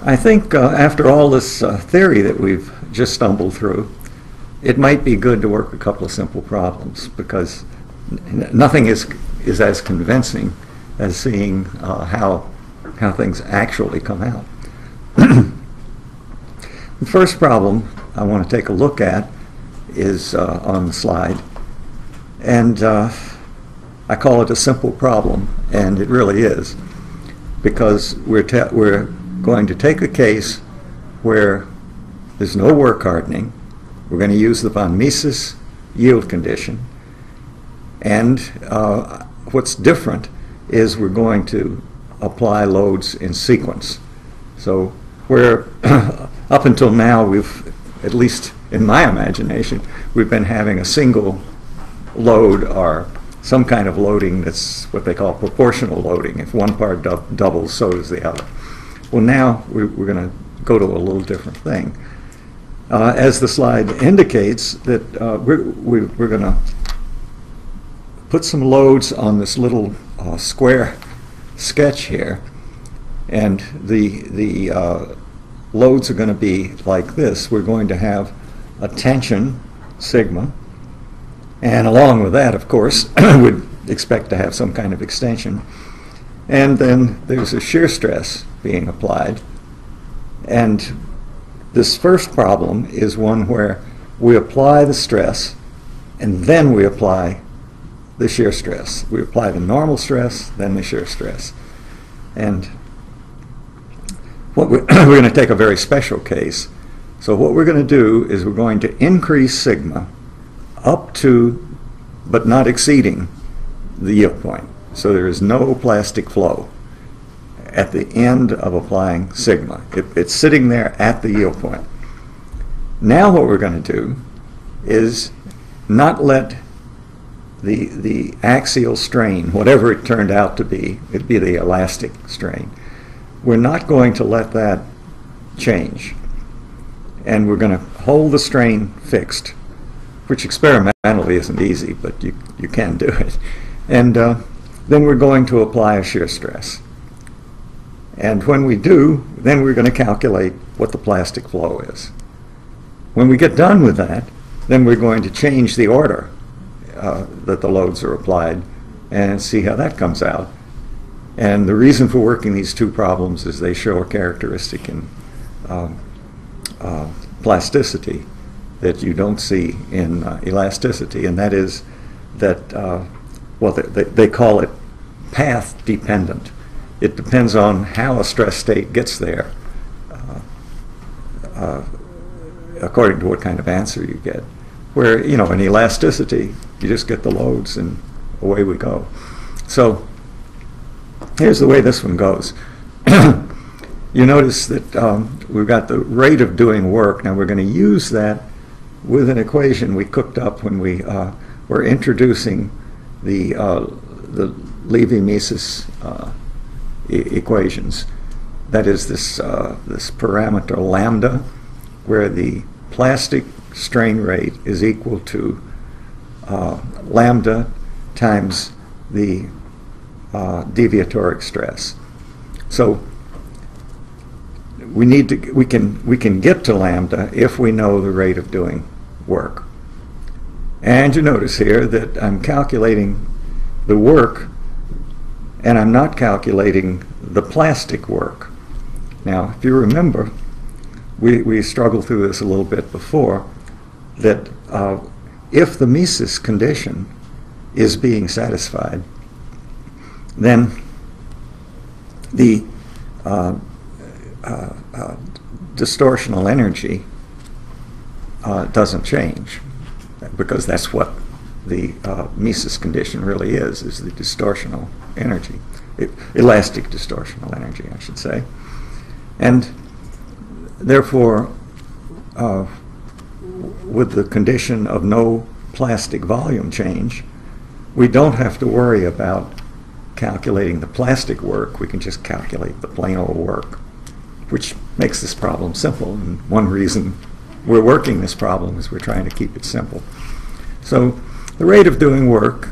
I think after all this theory that we've just stumbled through, it might be good to work a couple of simple problems, because nothing is as convincing as seeing how things actually come out. The first problem I want to take a look at is on the slide, and I call it a simple problem, and it really is, because we're going to take a case where there's no work hardening. We're going to use the von Mises yield condition, and what's different is we're going to apply loads in sequence. So where up until now we've, at least in my imagination, we've been having a single load or some kind of loading that's what they call proportional loading. If one part doubles, so does the other. Well, now we're going to go to a little different thing. As the slide indicates, that we're going to put some loads on this little square sketch here, and the loads are going to be like this. We're going to have a tension, sigma, and along with that, of course, we'd expect to have some kind of extension. And then there's a shear stress being applied. And this first problem is one where we apply the stress, and then we apply the shear stress. We apply the normal stress, then the shear stress. And what we're going to take a very special case. So what we're going to do is we're going to increase sigma up to, but not exceeding, the yield point. So there is no plastic flow at the end of applying sigma. It's sitting there at the yield point. Now what we're going to do is not let the axial strain, whatever it turned out to be, it'd be the elastic strain, we're not going to let that change. And we're going to hold the strain fixed, which experimentally isn't easy, but you can do it. And then we're going to apply a shear stress. And when we do, then we're going to calculate what the plastic flow is. When we get done with that, then we're going to change the order that the loads are applied and see how that comes out. And the reason for working these two problems is they show a characteristic in plasticity that you don't see in elasticity, and that is that, well, they call it path dependent. It depends on how a stress state gets there, according to what kind of answer you get. Where, in elasticity, you just get the loads and away we go. So here's the way this one goes. You notice that we've got the rate of doing work. Now we're going to use that with an equation we cooked up when we were introducing the Levy-Mises equations. That is this parameter lambda, where the plastic strain rate is equal to lambda times the deviatoric stress. So we can get to lambda if we know the rate of doing work. And you notice here that I'm calculating the work, and I'm not calculating the plastic work. Now, if you remember, we struggled through this a little bit before, that if the Mises condition is being satisfied, then the distortional energy doesn't change, because that's what the Mises condition really is the distortional energy, elastic distortional energy, I should say. And therefore, with the condition of no plastic volume change, we don't have to worry about calculating the plastic work. We can just calculate the plain old work, which makes this problem simple. And one reason we're working this problem is we're trying to keep it simple. So the rate of doing work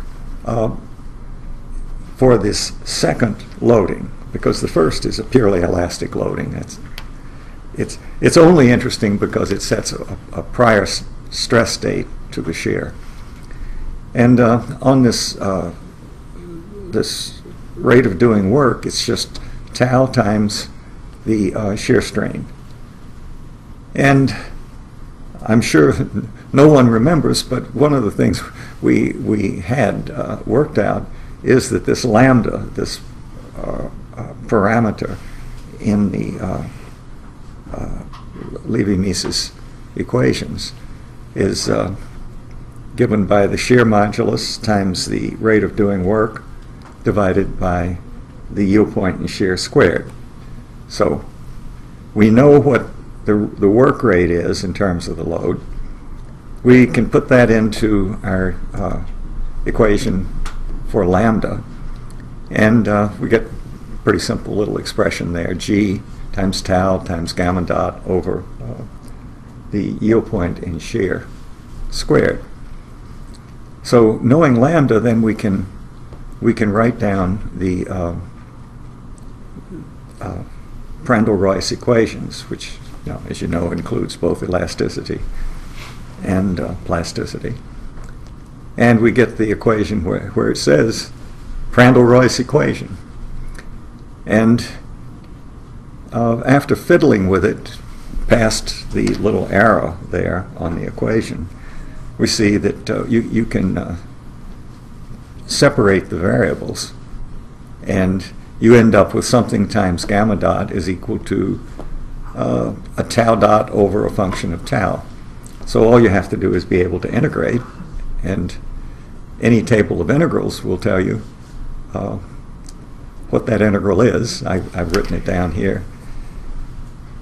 for this second loading, because the first is a purely elastic loading, it's only interesting because it sets a prior stress state to the shear. And on this this rate of doing work, it's just tau times the shear strain. And I'm sure no one remembers, but one of the things we had worked out is that this lambda, this parameter in the Lévi-Mises equations, is given by the shear modulus times the rate of doing work divided by the yield point in shear squared. So we know what the work rate is in terms of the load. We can put that into our equation for lambda, and we get a pretty simple little expression there, G times tau times gamma dot over the yield point in shear squared. So knowing lambda, then we can write down the Prandtl-Reuss equations, which, as you know, includes both elasticity and plasticity. And we get the equation where it says Prandtl-Reuss equation. And after fiddling with it past the little arrow there on the equation, we see that you can separate the variables, and you end up with something times gamma dot is equal to a tau dot over a function of tau. So all you have to do is be able to integrate, and any table of integrals will tell you what that integral is. I've written it down here.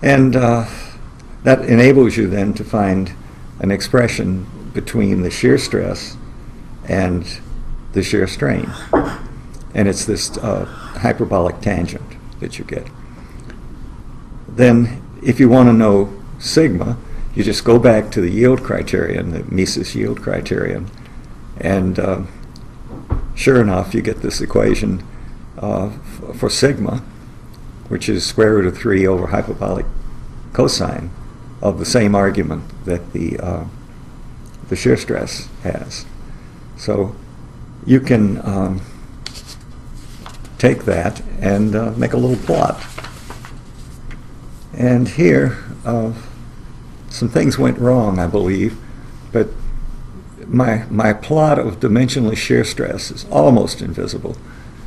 And that enables you then to find an expression between the shear stress and the shear strain. And it's this hyperbolic tangent that you get. Then if you want to know sigma, you just go back to the yield criterion, the Mises yield criterion, and sure enough, you get this equation for sigma, which is square root of 3 over hyperbolic cosine of the same argument that the shear stress has. So you can take that and make a little plot. And here, some things went wrong, I believe, but my plot of dimensionless shear stress is almost invisible,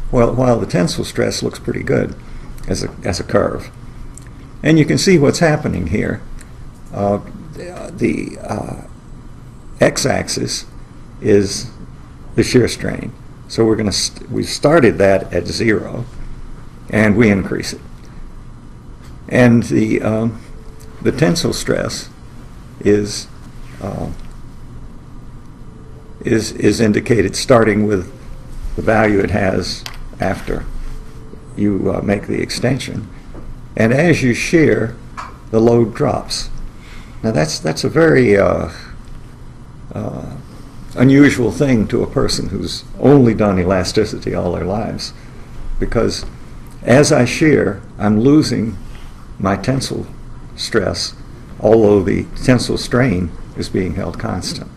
while the tensile stress looks pretty good as a curve. And you can see what's happening here. The x-axis is the shear strain. So we started that at 0, and we increase it. And the tensile stress is indicated starting with the value it has after you make the extension. And as you shear, the load drops. Now that's a very unusual thing to a person who's only done elasticity all their lives, because as I shear, I'm losing my tensile stress, although the tensile strain is being held constant.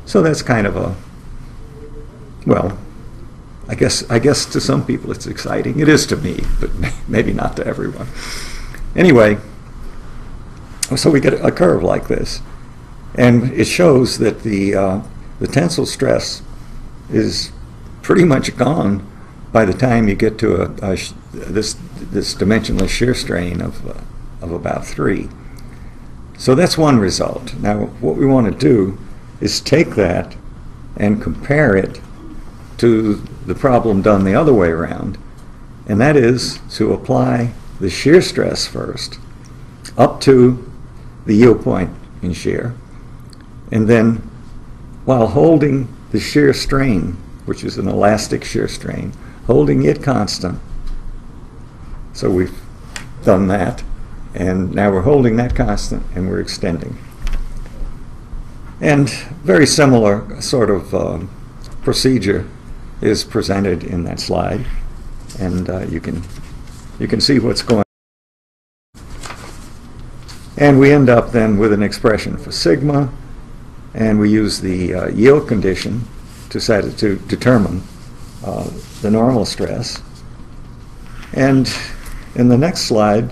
So that's kind of a, well, I guess to some people it's exciting. It is to me, but maybe not to everyone. Anyway, so we get a curve like this, and it shows that the tensile stress is pretty much gone by the time you get to this dimensionless shear strain of about 3. So that's one result. Now what we want to do is take that and compare it to the problem done the other way around, and that is to apply the shear stress first up to the yield point in shear, and then while holding the shear strain, which is an elastic shear strain, holding it constant. So we've done that, and now we're holding that constant and we're extending. And very similar sort of procedure is presented in that slide, and you can see what's going on. And we end up then with an expression for sigma, and we use the yield condition to determine the normal stress. And in the next slide,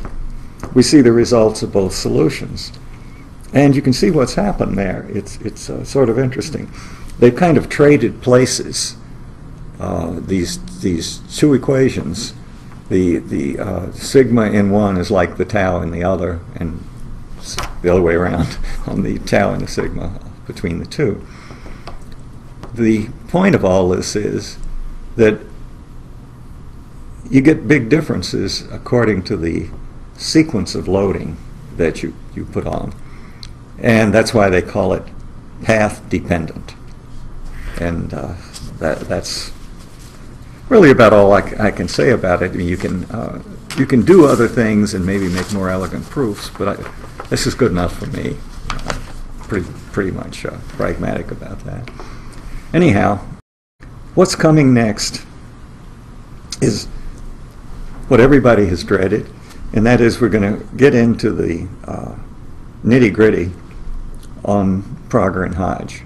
we see the results of both solutions. And you can see what's happened there. It's sort of interesting. They've kind of traded places, these two equations. The sigma in one is like the tau in the other, and the other way around on the tau and the sigma between the two. The point of all this is that you get big differences according to the sequence of loading that you put on. And that's why they call it path dependent. And that's really about all I can say about it. I mean, you can do other things and maybe make more elegant proofs, but this is good enough for me. Pretty much pragmatic about that. Anyhow, what's coming next is what everybody has dreaded, and that is we're going to get into the nitty-gritty on Prager and Hodge.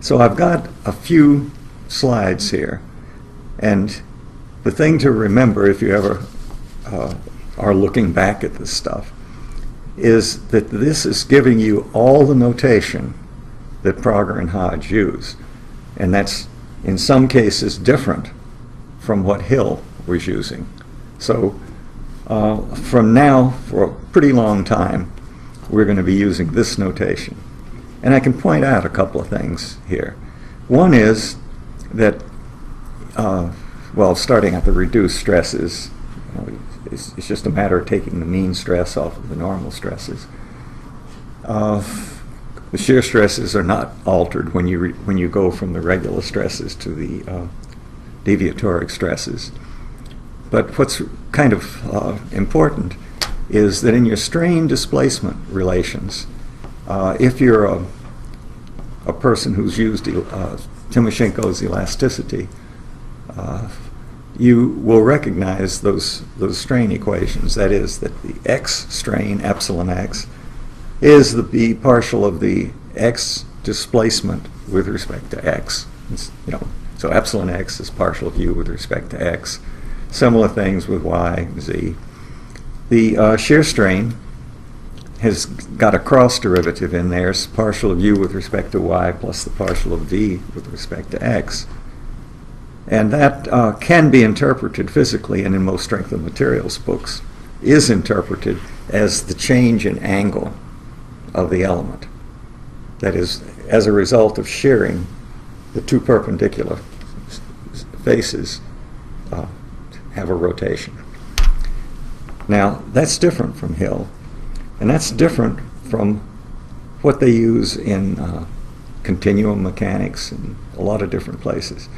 So I've got a few slides here, and the thing to remember if you ever are looking back at this stuff is that this is giving you all the notation that Prager and Hodge use, and that's in some cases different from what Hill was using. So from now for a pretty long time we're going to be using this notation. And I can point out a couple of things here. One is that, well, starting at the reduced stresses, it's just a matter of taking the mean stress off of the normal stresses. The shear stresses are not altered when you go from the regular stresses to the deviatoric stresses. But what's kind of important is that in your strain-displacement relations, if you're a person who's used Timoshenko's elasticity, you will recognize those strain equations. That is, that the x strain, epsilon x, is the b partial of the x displacement with respect to x. So epsilon x is partial of u with respect to x. Similar things with y, z. The shear strain has got a cross derivative in there. It's partial of u with respect to y plus the partial of v with respect to x. And that can be interpreted physically, and in most strength of materials books, is interpreted as the change in angle of the element. That is, as a result of shearing, the two perpendicular faces have a rotation. Now, that's different from Hill, and that's different from what they use in continuum mechanics and a lot of different places.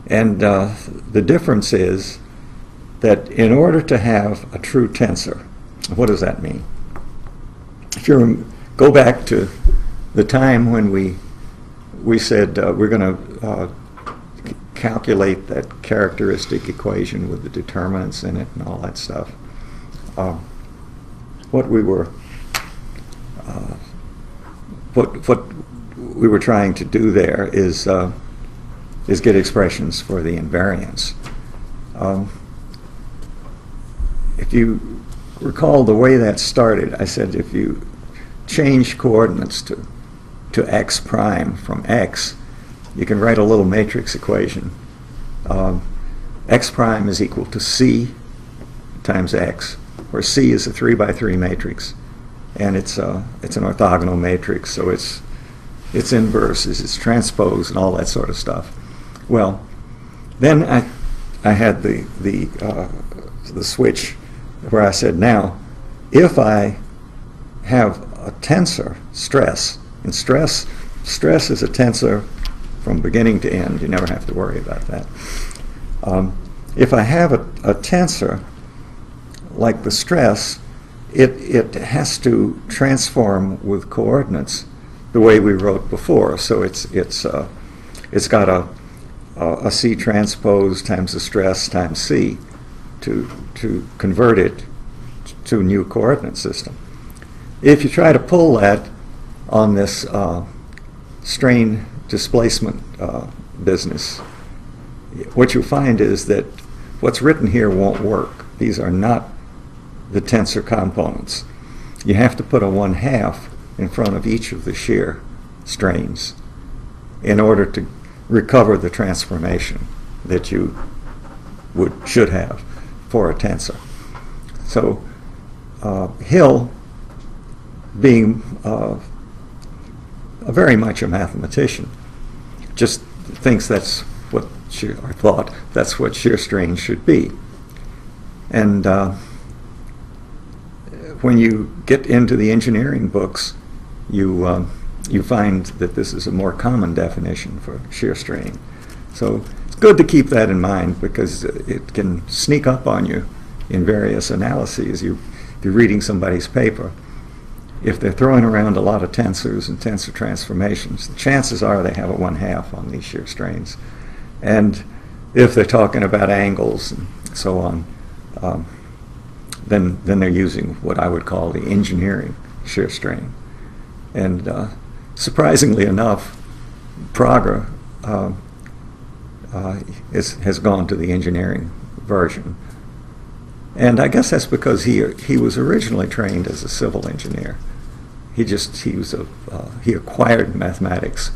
And the difference is that in order to have a true tensor, what does that mean? If you go back to the time when we said we're going to calculate that characteristic equation with the determinants in it and all that stuff, what we were trying to do there is get expressions for the invariance. If you recall the way that started, I said if you change coordinates to x prime from x, you can write a little matrix equation. X prime is equal to c times x, where c is a 3 by 3 matrix, and it's an orthogonal matrix, so its inverses, its transpose, and all that sort of stuff. Well, then I had the switch where I said, now, if I have a tensor, stress, and stress is a tensor from beginning to end. You never have to worry about that. If I have a tensor like the stress, it has to transform with coordinates the way we wrote before. So it's got a c transpose times the stress times c to convert it to a new coordinate system. if you try to pull that on this strain displacement business, what you'll find is that what's written here won't work. These are not the tensor components. You have to put a 1/2 in front of each of the shear strains in order to recover the transformation that you should have for a tensor. So Hill, being very much a mathematician, just thinks that's what or thought that's what shear strain should be. And when you get into the engineering books, you find that this is a more common definition for shear strain. So it's good to keep that in mind, because it can sneak up on you in various analyses. If you're reading somebody's paper, if they're throwing around a lot of tensors and tensor transformations, the chances are they have a 1/2 on these shear strains. And if they're talking about angles and so on, then they're using what I would call the engineering shear strain. And surprisingly enough, Prager has gone to the engineering version. And I guess that's because he was originally trained as a civil engineer. He acquired mathematics,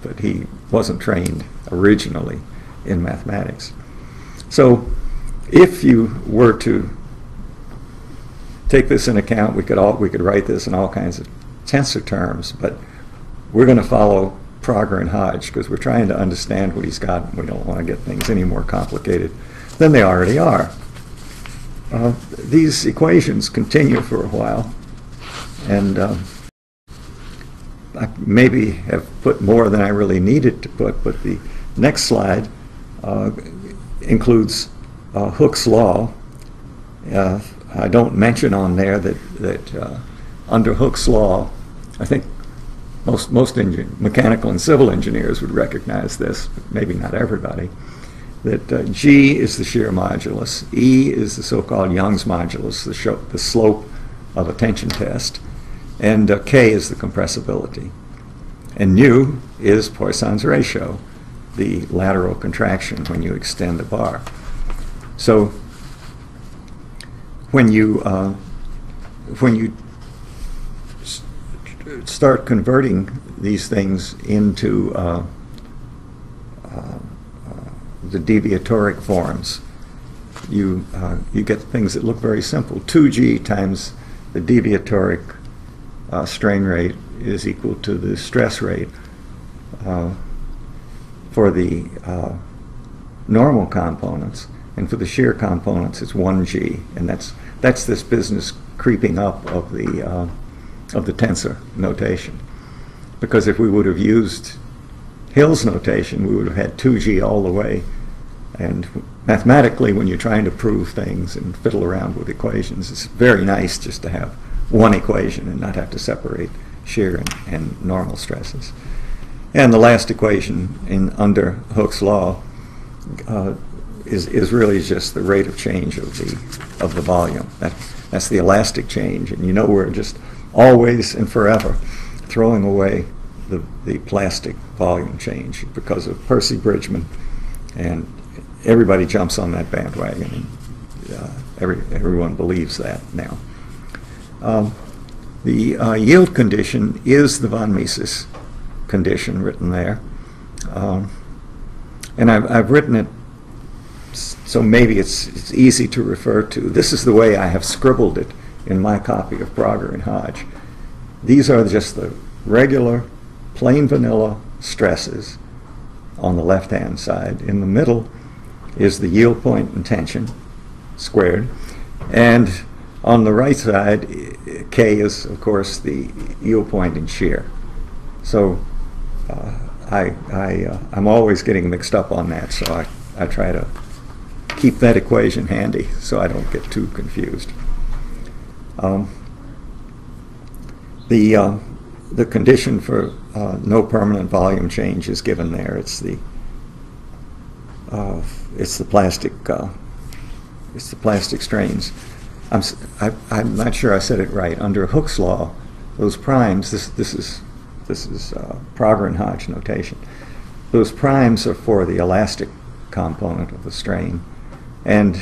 but he wasn't trained originally in mathematics. So if you were to take this in account, we could write this in all kinds of tensor terms, but we're going to follow Prager and Hodge because we're trying to understand what he's got, and we don't want to get things any more complicated than they already are. These equations continue for a while, and I maybe have put more than I really needed to put, but the next slide includes Hooke's law. I don't mention on there that under Hooke's law, I think most mechanical and civil engineers would recognize this, but maybe not everybody, that G is the shear modulus, E is the so-called Young's modulus, the slope of a tension test, and K is the compressibility. And nu is Poisson's ratio, the lateral contraction when you extend a bar. So when you start converting these things into the deviatoric forms, you get things that look very simple. 2G times the deviatoric strain rate is equal to the stress rate for the normal components, and for the shear components it's 1G, and that's this business creeping up of the tensor notation. Because if we would have used Hill's notation, we would have had 2G all the way. And mathematically, when you're trying to prove things and fiddle around with equations, it's very nice just to have one equation and not have to separate shear and normal stresses. And the last equation under Hooke's law is really just the rate of change of the volume. That's the elastic change, and we're just always and forever throwing away the plastic volume change because of Percy-Bridgman, and everybody jumps on that bandwagon, and everyone believes that now. The yield condition is the von Mises condition written there, and I've written it so maybe it's easy to refer to. This is the way I have scribbled it in my copy of Prager and Hodge. These are just the regular, plain vanilla stresses on the left-hand side. In the middle is the yield point and tension squared. And on the right side, K is, of course, the yield point and shear. So I'm always getting mixed up on that, so I try to keep that equation handy so I don't get too confused. The condition for no permanent volume change is given there. It's the plastic strains. I'm not sure I said it right. Under Hooke's law, those primes, this is Prager and Hodge notation. Those primes are for the elastic component of the strain, and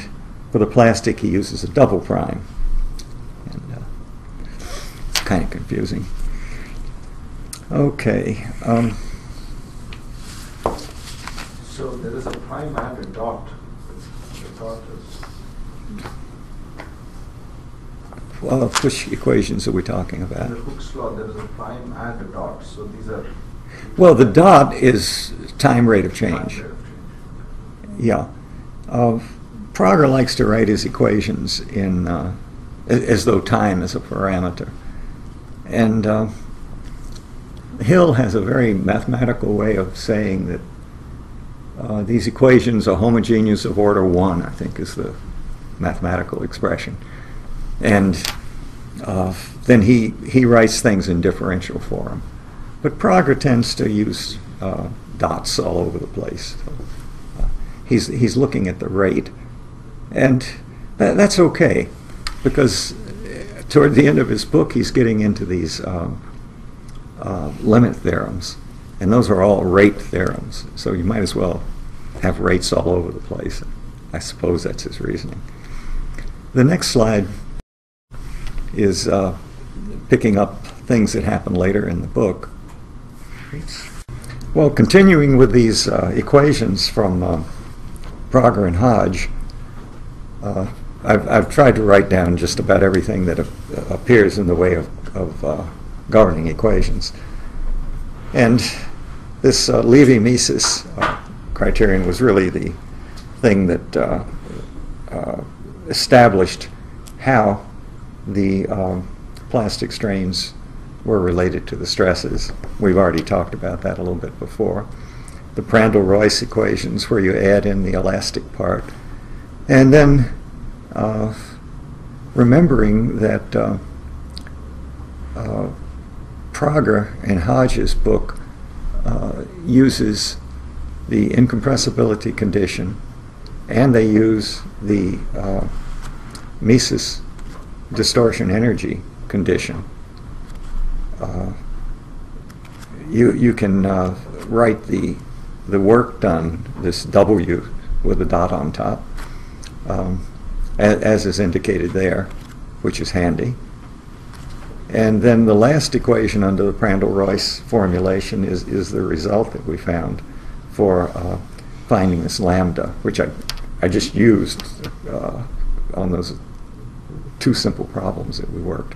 for the plastic he uses a double prime. And it's kind of confusing. Okay. So there is a prime and a dot. The dot is... Which equations are we talking about? In the Hooke's law, there is a prime and a dot. So these are... Well, the dot is time rate of change. Yeah. Prager likes to write his equations in as though time is a parameter. And Hill has a very mathematical way of saying that these equations are homogeneous of order 1, I think is the mathematical expression. And then he writes things in differential form. But Prager tends to use dots all over the place. So, he's looking at the rate. And that's okay, because toward the end of his book he's getting into these limit theorems. And those are all rate theorems. So you might as well have rates all over the place. I suppose that's his reasoning. The next slide is picking up things that happen later in the book. Well, continuing with these equations from Prager and Hodge, I've tried to write down just about everything that appears in the way of governing equations. And this Levy-Mises criterion was really the thing that established how the plastic strains were related to the stresses. We've already talked about that a little bit before. The Prandtl-Reuss equations, where you add in the elastic part. And then remembering that Prager and Hodge's book uses the incompressibility condition, and they use the Mises distortion energy condition. You can write the work done, this W with a dot on top, as is indicated there, which is handy. And then the last equation under the Prandtl-Reuss formulation is the result that we found for finding this lambda, which I just used on those two simple problems that we worked.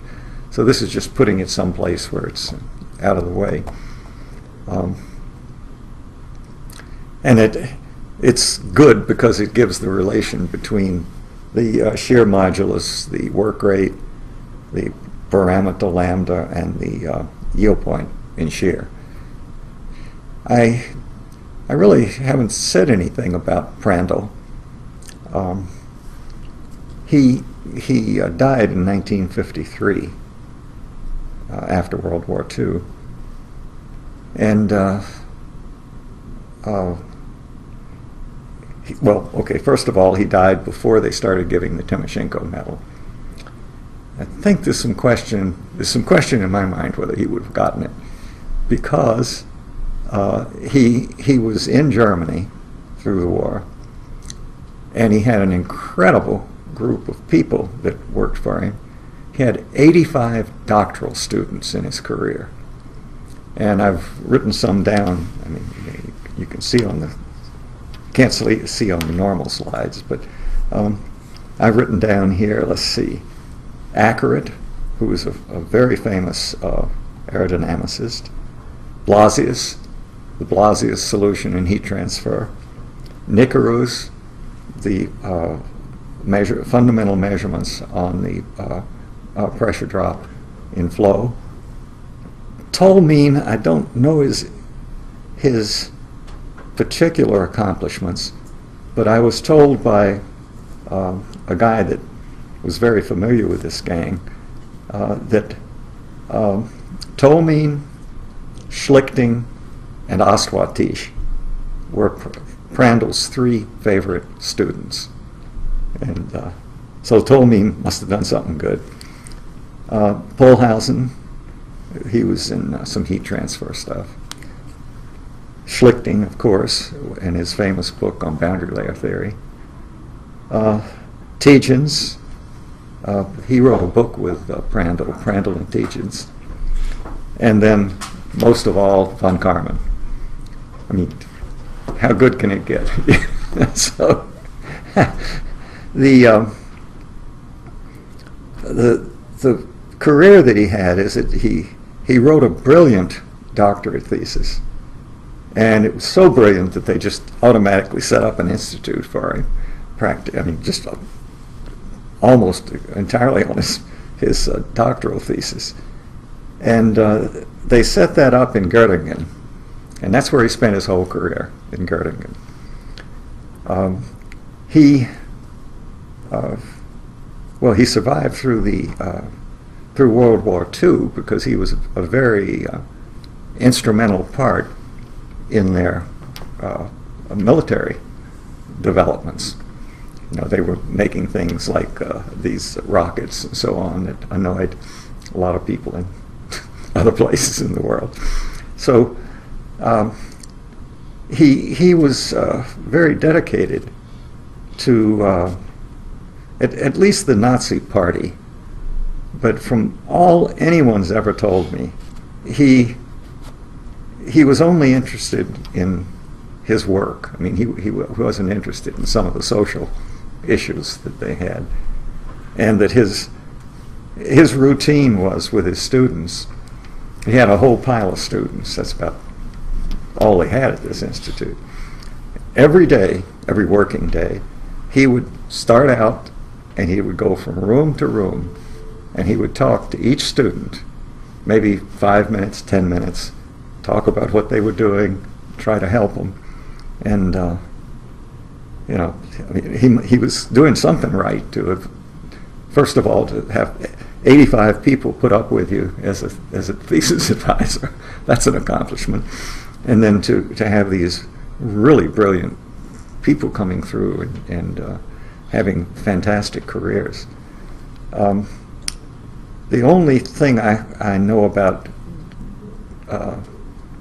So this is just putting it someplace where it's out of the way. And it's good because it gives the relation between the shear modulus, the work rate, the parameter lambda, and the yield point in shear. I really haven't said anything about Prandtl. He died in 1953 after World War II. And well, okay, first of all, he died before they started giving the Timoshenko medal. I think there's some question in my mind whether he would have gotten it, because he was in Germany through the war, and he had an incredible group of people that worked for him. He had 85 doctoral students in his career, and I've written some down. I mean, you can see on the can't see on the normal slides, but I've written down here. Let's see. Accurate, who was a very famous aerodynamicist. Blasius, the Blasius solution in heat transfer. Nicarousse, the fundamental measurements on the pressure drop in flow. Tolmien, I don't know his particular accomplishments, but I was told by a guy that was very familiar with this gang that Tolmien, Schlichting, and Ostwatisch were Prandtl's 3 favorite students. And so Tolmien must have done something good. Polhausen, He was in some heat transfer stuff. Schlichting, of course, in his famous book on boundary layer theory. Tietjens, he wrote a book with Prandtl and Tietjens. And then, most of all, von Karman. I mean, how good can it get? So, the career that he had is that he wrote a brilliant doctorate thesis. And it was so brilliant that they just automatically set up an institute for him. I mean, just almost entirely on his doctoral thesis. And they set that up in Göttingen. And that's where he spent his whole career, in Göttingen. He survived through World War II because he was a very instrumental part in their military developments. You know, they were making things like these rockets and so on that annoyed a lot of people in other places in the world. So he was very dedicated to at least the Nazi Party. But from all anyone's ever told me, he was only interested in his work. I mean, he wasn't interested in some of the social issues that they had. And that his routine was with his students. He had a whole pile of students. That's about all they had at this institute. Every day, every working day, he would start out and he would go from room to room and he would talk to each student, maybe 5 minutes, 10 minutes, talk about what they were doing, try to help them. And, you know, I mean, he was doing something right to have, first of all, to have 85 people put up with you as a thesis advisor. That's an accomplishment. And then to have these really brilliant people coming through and having fantastic careers. The only thing I know about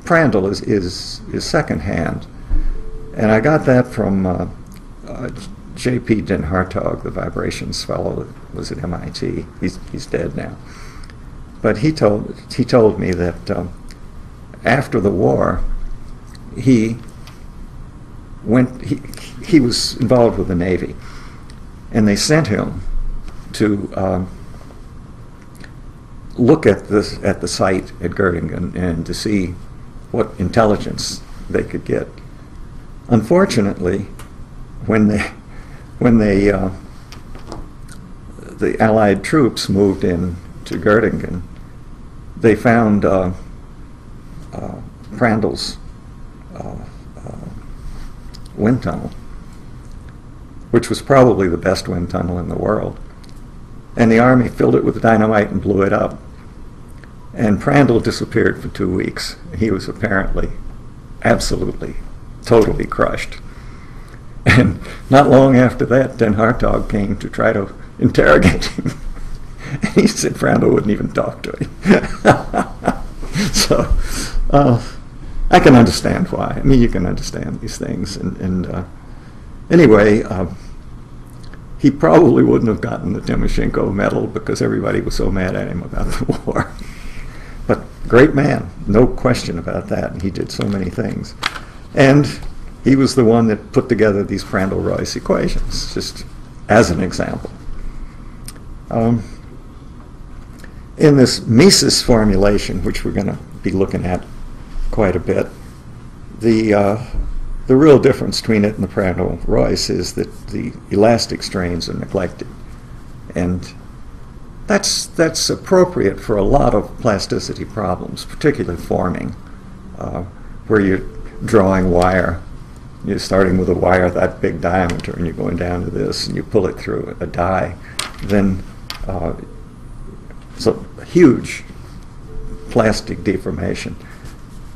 Prandtl is secondhand, and I got that from J.P. Den Hartog, the vibrations fellow that was at MIT. He's dead now, but he told me that after the war, he was involved with the Navy, and they sent him to look at the site at Göttingen and to see what intelligence they could get. Unfortunately, when the Allied troops moved in to Göttingen, they found Prandtl's wind tunnel, which was probably the best wind tunnel in the world. And the Army filled it with dynamite and blew it up. And Prandtl disappeared for 2 weeks. He was apparently absolutely, totally crushed. And not long after that, Den Hartog came to try to interrogate him. And he said Prandtl wouldn't even talk to him. So I can understand why. I mean, you can understand these things. And anyway, he probably wouldn't have gotten the Timoshenko medal because everybody was so mad at him about the war. But great man, no question about that. And he did so many things. And he was the one that put together these Prandtl-Reuss equations, just as an example. In this Mises formulation, which we're going to be looking at quite a bit, the real difference between it and the Prandtl-Reuss is that the elastic strains are neglected. And that's appropriate for a lot of plasticity problems, particularly forming, where you're drawing wire. You're starting with a wire that big diameter and you're going down to this and you pull it through a die. Then it's a huge plastic deformation.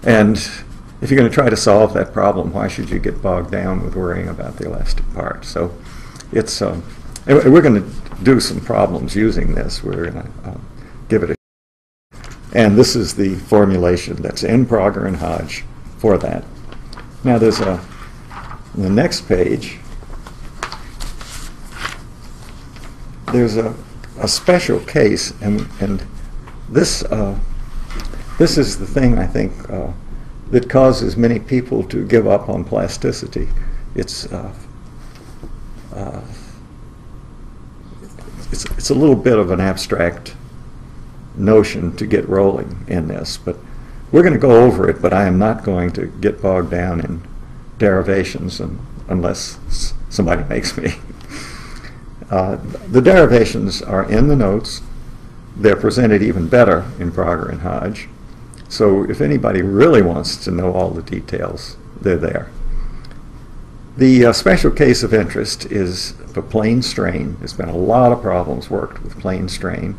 And if you're going to try to solve that problem, why should you get bogged down with worrying about the elastic part? So it's, we're going to do some problems using this. We're going to give it a And this is the formulation that's in Prager and Hodge for that. Now there's on the next page, there's a special case, and this is the thing I think that causes many people to give up on plasticity. It's a little bit of an abstract notion to get rolling in this, but we're going to go over it, but I am not going to get bogged down in derivations unless somebody makes me. The derivations are in the notes. They're presented even better in Prager and Hodge. So if anybody really wants to know all the details, they're there. The special case of interest is for plane strain. There's been a lot of problems worked with plane strain.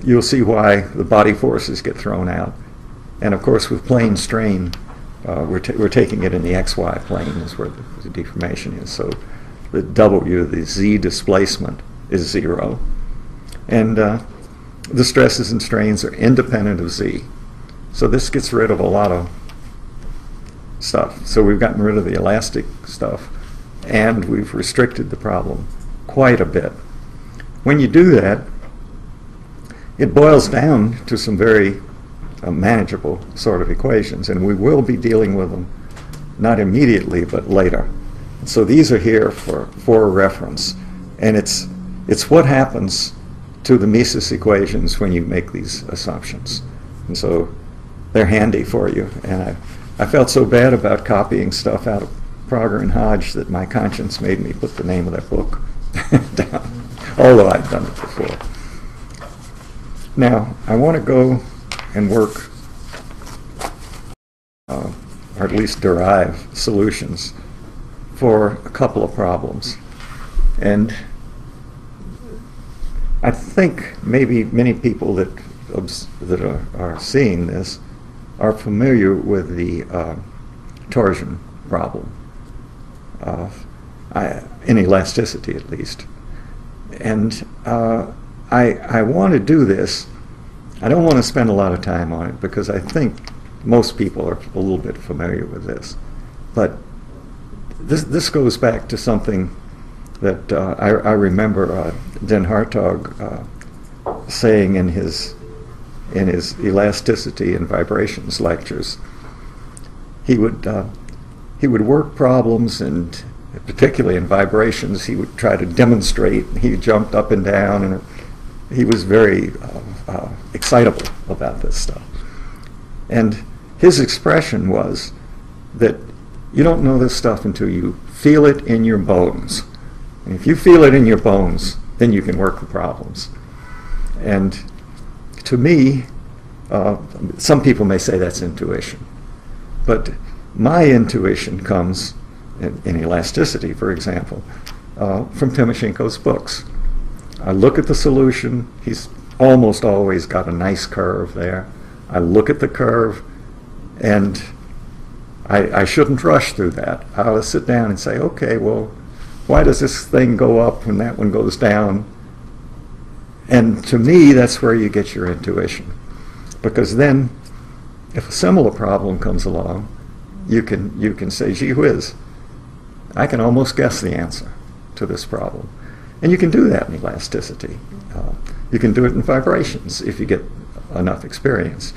You'll see why the body forces get thrown out. And of course with plane strain, we're taking it in the XY plane is where the deformation is. So the W, the Z displacement, is 0. And the stresses and strains are independent of Z. So this gets rid of a lot of stuff. So we've gotten rid of the elastic stuff, and we've restricted the problem quite a bit. When you do that, it boils down to some very manageable sort of equations, and we will be dealing with them not immediately but later. So these are here for reference, and it's what happens to the Mises equations when you make these assumptions. And so they're handy for you. And I felt so bad about copying stuff out of Prager and Hodge that my conscience made me put the name of that book down, although I've done it before. Now, I want to go and work, or at least derive solutions for a couple of problems. And I think maybe many people that are seeing this are familiar with the torsion problem, in elasticity at least. And I want to do this. I don't want to spend a lot of time on it because I think most people are a little bit familiar with this. But this goes back to something that I remember Den Hartog saying in his elasticity and vibrations lectures. He would work problems, and particularly in vibrations, he would try to demonstrate. He jumped up and down, and he was very excitable about this stuff. And his expression was that you don't know this stuff until you feel it in your bones. And if you feel it in your bones, then you can work the problems. And to me, some people may say that's intuition. But my intuition comes, in elasticity, for example, from Timoshenko's books. I look at the solution. He's almost always got a nice curve there. I look at the curve, and I shouldn't rush through that. I'll sit down and say, okay, well, why does this thing go up when that one goes down? And to me, that's where you get your intuition. Because then, if a similar problem comes along, you can say, gee whiz, I can almost guess the answer to this problem. And you can do that in elasticity. You can do it in vibrations if you get enough experience.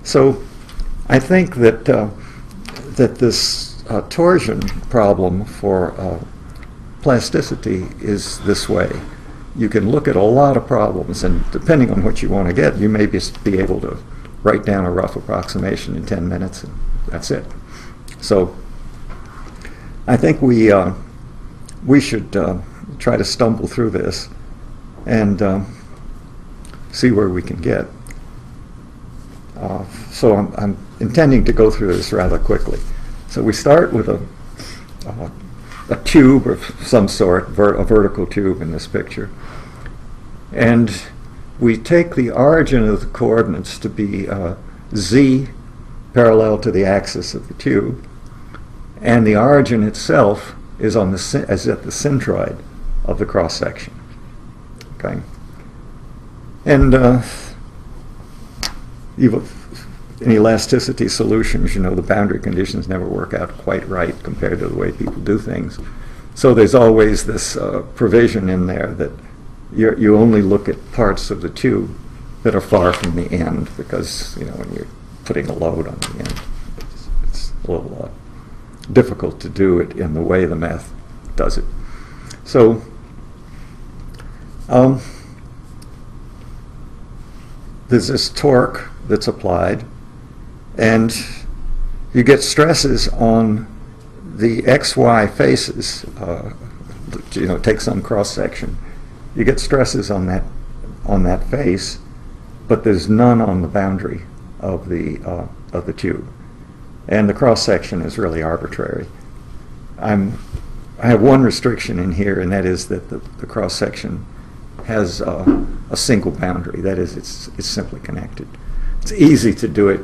So I think that this torsion problem for plasticity is this way. You can look at a lot of problems, and depending on what you want to get, you may just be able to write down a rough approximation in 10 minutes, and that's it. So I think we should try to stumble through this and see where we can get. So I'm intending to go through this rather quickly. So we start with a tube of some sort, a vertical tube in this picture. And we take the origin of the coordinates to be z parallel to the axis of the tube, and the origin itself is at the centroid of the cross section. Okay. And in elasticity solutions, you know, the boundary conditions never work out quite right compared to the way people do things. So there's always this provision in there that you only look at parts of the tube that are far from the end, because, you know, when you're putting a load on the end, it's a little difficult to do it in the way the math does it. So there's this torque that's applied, and you get stresses on the XY faces. You know, take some cross section. You get stresses on that face, but there's none on the boundary of the tube, and the cross section is really arbitrary. I have one restriction in here, and that is that the cross section has a single boundary. That is, it's simply connected. It's easy to do it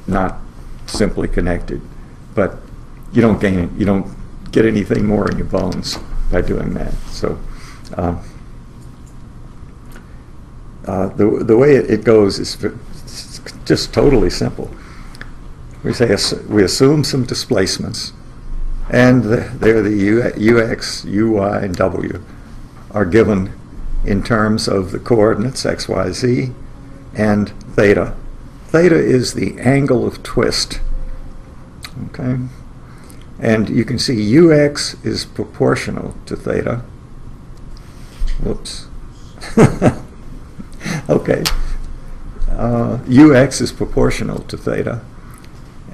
not simply connected, but you don't gain it. You don't get anything more in your bones by doing that. So the way it goes is just totally simple. We say we assume some displacements, and there the ux, uy, and w are given in terms of the coordinates x, y, z, and theta. Theta is the angle of twist. Okay, and you can see ux is proportional to theta. Whoops. Okay. Ux is proportional to theta,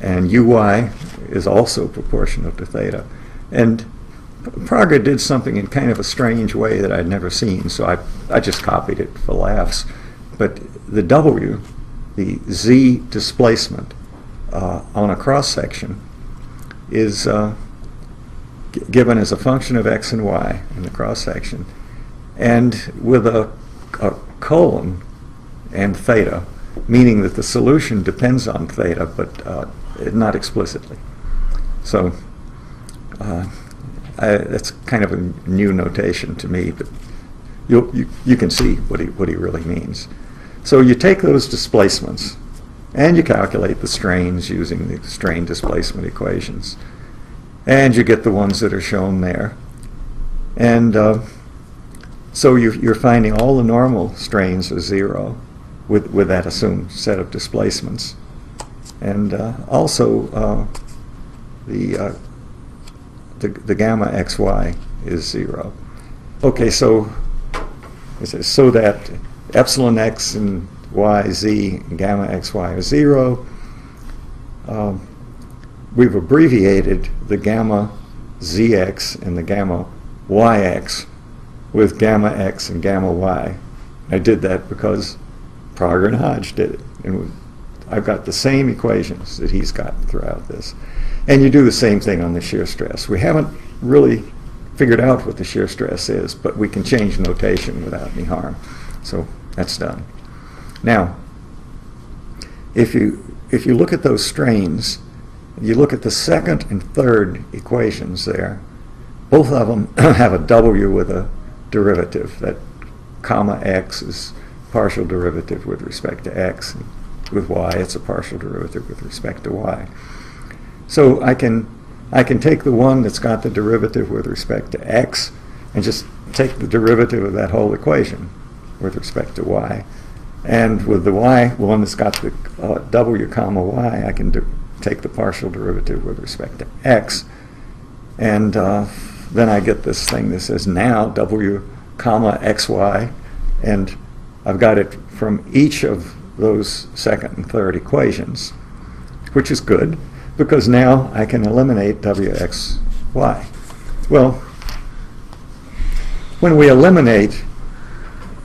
and uy is also proportional to theta. And Prager did something in kind of a strange way that I'd never seen, so I just copied it for laughs. But the w, the z displacement on a cross-section, is given as a function of x and y in the cross-section, and with a colon and theta, meaning that the solution depends on theta, but not explicitly. So that's kind of a new notation to me, but you can see what he really means. So you take those displacements and you calculate the strains using the strain displacement equations, and you get the ones that are shown there. And so you're finding all the normal strains are zero with that assumed set of displacements, and also the gamma xy is zero. Okay, so that epsilon x and y, z, and gamma xy are zero. We've abbreviated the gamma zx and the gamma yx with gamma x and gamma y. I did that because Prager and Hodge did it, and I've got the same equations that he's got throughout this. And you do the same thing on the shear stress. We haven't really figured out what the shear stress is, but we can change notation without any harm. So that's done. Now, if you look at those strains, you look at the second and third equations there, both of them have a w with a derivative. That comma x is partial derivative with respect to x. With y, it's a partial derivative with respect to y. So I can take the one that's got the derivative with respect to x and just take the derivative of that whole equation with respect to y. And with the y, the one that's got the w comma y, I can take the partial derivative with respect to x. And then I get this thing that says now w comma xy, and I've got it from each of those second and third equations, which is good, because now I can eliminate wxy. Well, when we eliminate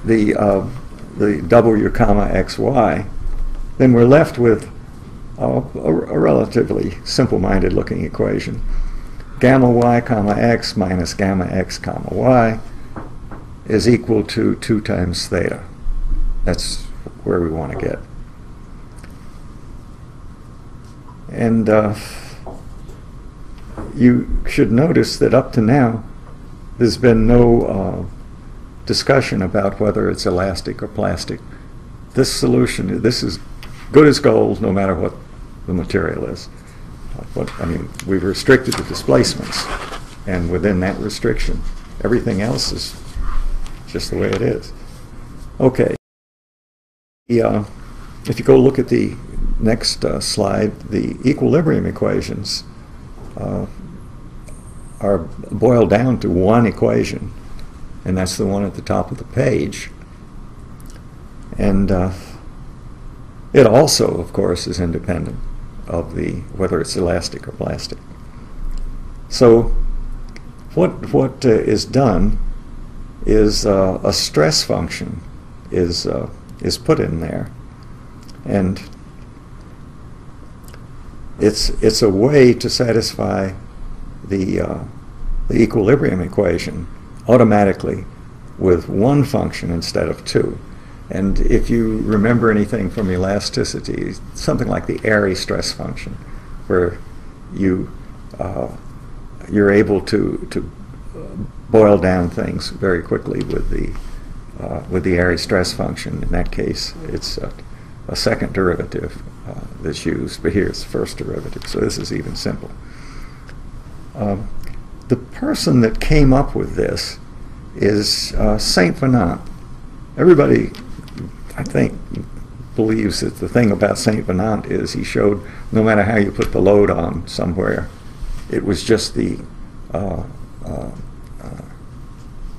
the w comma xy, then we're left with a relatively simple-minded looking equation. Gamma y comma x minus gamma x comma y is equal to 2 times theta. That's where we want to get. And you should notice that up to now there's been no discussion about whether it's elastic or plastic this solution, this is good as gold no matter what the material is. I mean, we've restricted the displacements, and within that restriction, everything else is just the way it is. Okay. If you go look at the next slide, the equilibrium equations are boiled down to one equation, and that's the one at the top of the page. And it also, of course, is independent of whether it's elastic or plastic. So what is done is a stress function is put in there, and it's a way to satisfy the equilibrium equation automatically with one function instead of two. And if you remember anything from elasticity, something like the Airy stress function, where you're able to boil down things very quickly with the Airy stress function. In that case, it's a second derivative that's used, but here it's the first derivative, so this is even simple. The person that came up with this is Saint-Venant. Everybody, I think, believes that the thing about Saint-Venant is he showed no matter how you put the load on somewhere, it was just the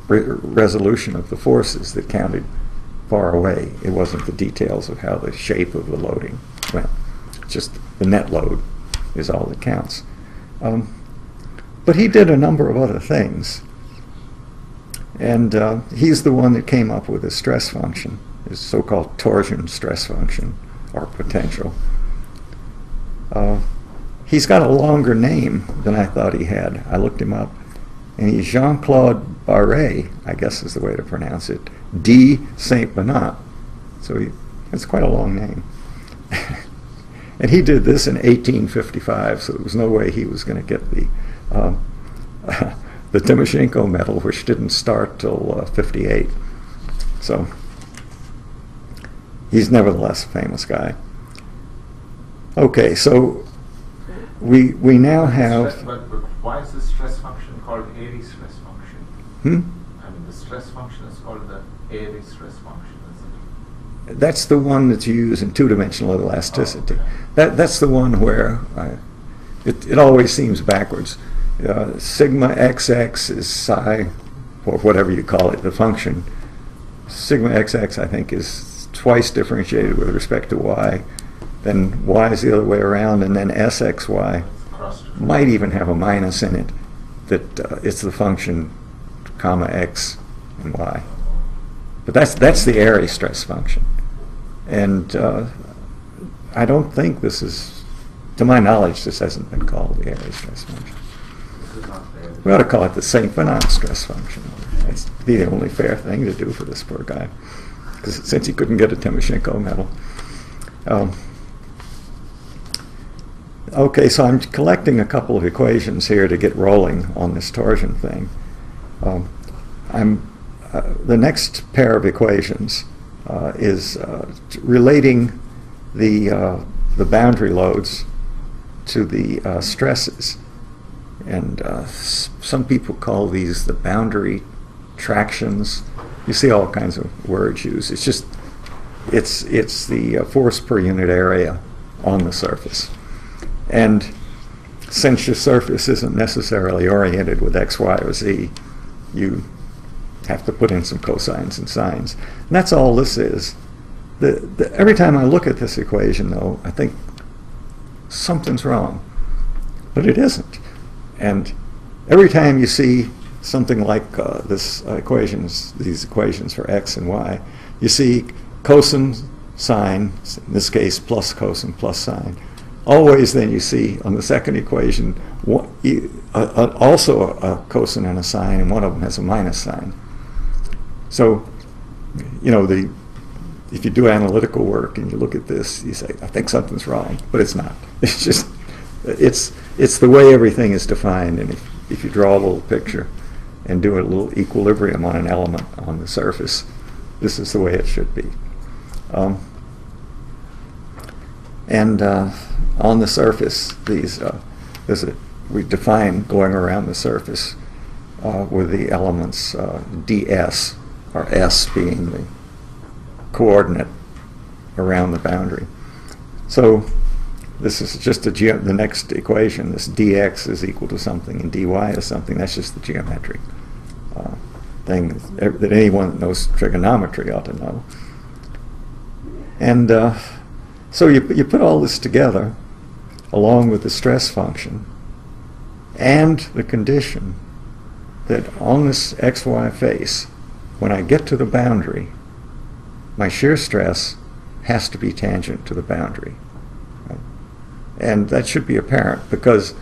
resolution of the forces that counted far away. It wasn't the details of how the shape of the loading went. Just the net load is all that counts. But he did a number of other things. And he's the one that came up with his stress function, his so-called torsion stress function, or potential. He's got a longer name than I thought he had. I looked him up, and he's Jean-Claude Barré, I guess is the way to pronounce it, D. Saint-Venant. So it's quite a long name. And he did this in 1855, so there was no way he was going to get the Timoshenko medal, which didn't start till 58. So he's nevertheless a famous guy. Okay, so we now have... But why is the stress function called Airy stress function? I mean, the stress function is called the Airy stress function, isn't it? That's the one that's used in two-dimensional elasticity. Oh, okay. That's the one where it always seems backwards. Sigma xx is psi, or whatever you call it, the function. Sigma xx, I think, is twice differentiated with respect to y. Then y is the other way around, and then sxy might even have a minus in it, that it's the function comma x and y. But that's the Airy stress function. And I don't think this is, to my knowledge, this hasn't been called the Airy stress function. We ought to call it the Saint-Venant stress function. That's the only fair thing to do for this poor guy, because since he couldn't get a Timoshenko medal. Okay, so I'm collecting a couple of equations here to get rolling on this torsion thing. The next pair of equations is relating the boundary loads to the stresses. And some people call these the boundary tractions. You see all kinds of words used. It's just, it's the force per unit area on the surface. And since your surface isn't necessarily oriented with x, y, or z, you have to put in some cosines and sines. And that's all this is. Every time I look at this equation, though, I think something's wrong. But it isn't. And every time you see something like these equations for x and y, you see cosine, sine, in this case plus cosine plus sine. Always then you see on the second equation also a cosine and a sine, and one of them has a minus sign. So, you know, if you do analytical work and you look at this, you say, I think something's wrong, but it's not. It's just, it's the way everything is defined, and if you draw a little picture and do a little equilibrium on an element on the surface, this is the way it should be. And on the surface, we define going around the surface with the elements ds, or s being the coordinate around the boundary. So this is just the next equation. This dx is equal to something and dy is something. That's just the geometric thing that anyone that knows trigonometry ought to know. And so you put all this together along with the stress function and the condition that on this xy face, when I get to the boundary, my shear stress has to be tangent to the boundary. Right? And that should be apparent, because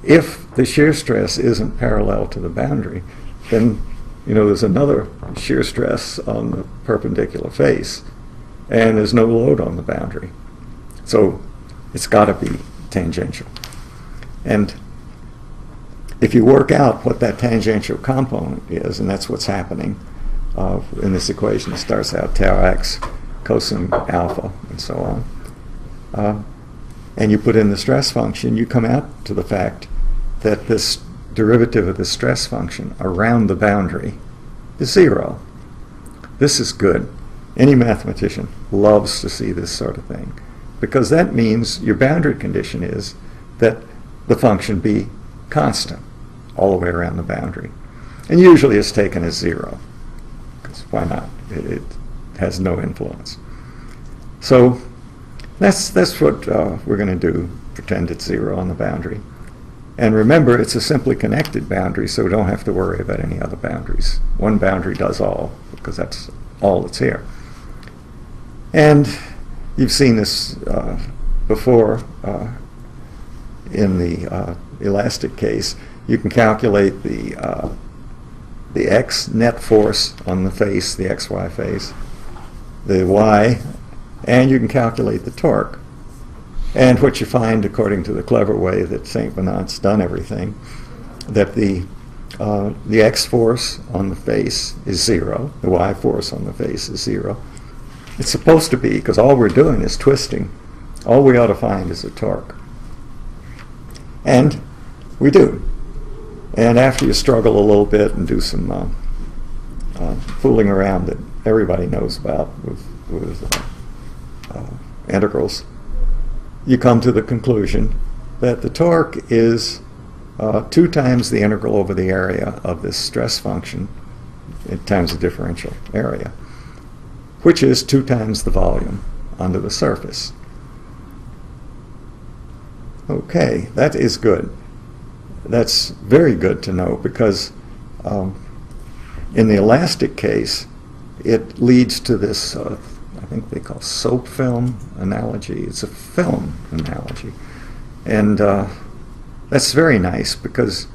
if the shear stress isn't parallel to the boundary, then there's another shear stress on the perpendicular face, and there's no load on the boundary. So it's got to be tangential. And if you work out what that tangential component is, and that's what's happening in this equation, it starts out tau x cosine alpha and so on, and you put in the stress function, you come out to the fact that this derivative of the stress function around the boundary is 0. This is good. Any mathematician loves to see this sort of thing, because that means your boundary condition is that the function be constant all the way around the boundary. And usually it's taken as 0, because why not? It has no influence. So that's what we're going to do, pretend it's 0 on the boundary. And remember, it's a simply connected boundary, so we don't have to worry about any other boundaries. One boundary does all, because that's all that's here. And you've seen this before in the elastic case. You can calculate the x net force on the face, the xy face, the y, and you can calculate the torque. And what you find, according to the clever way that Saint-Venant's done everything, that the x force on the face is 0, the y force on the face is 0. It's supposed to be, because all we're doing is twisting. All we ought to find is a torque. And we do. And after you struggle a little bit and do some fooling around that everybody knows about with integrals, you come to the conclusion that the torque is 2 times the integral over the area of this stress function times the differential area, which is 2 times the volume under the surface. Okay, that is good. That's very good to know, because in the elastic case, it leads to this I think they call soap film analogy. It's a film analogy. And that's very nice, because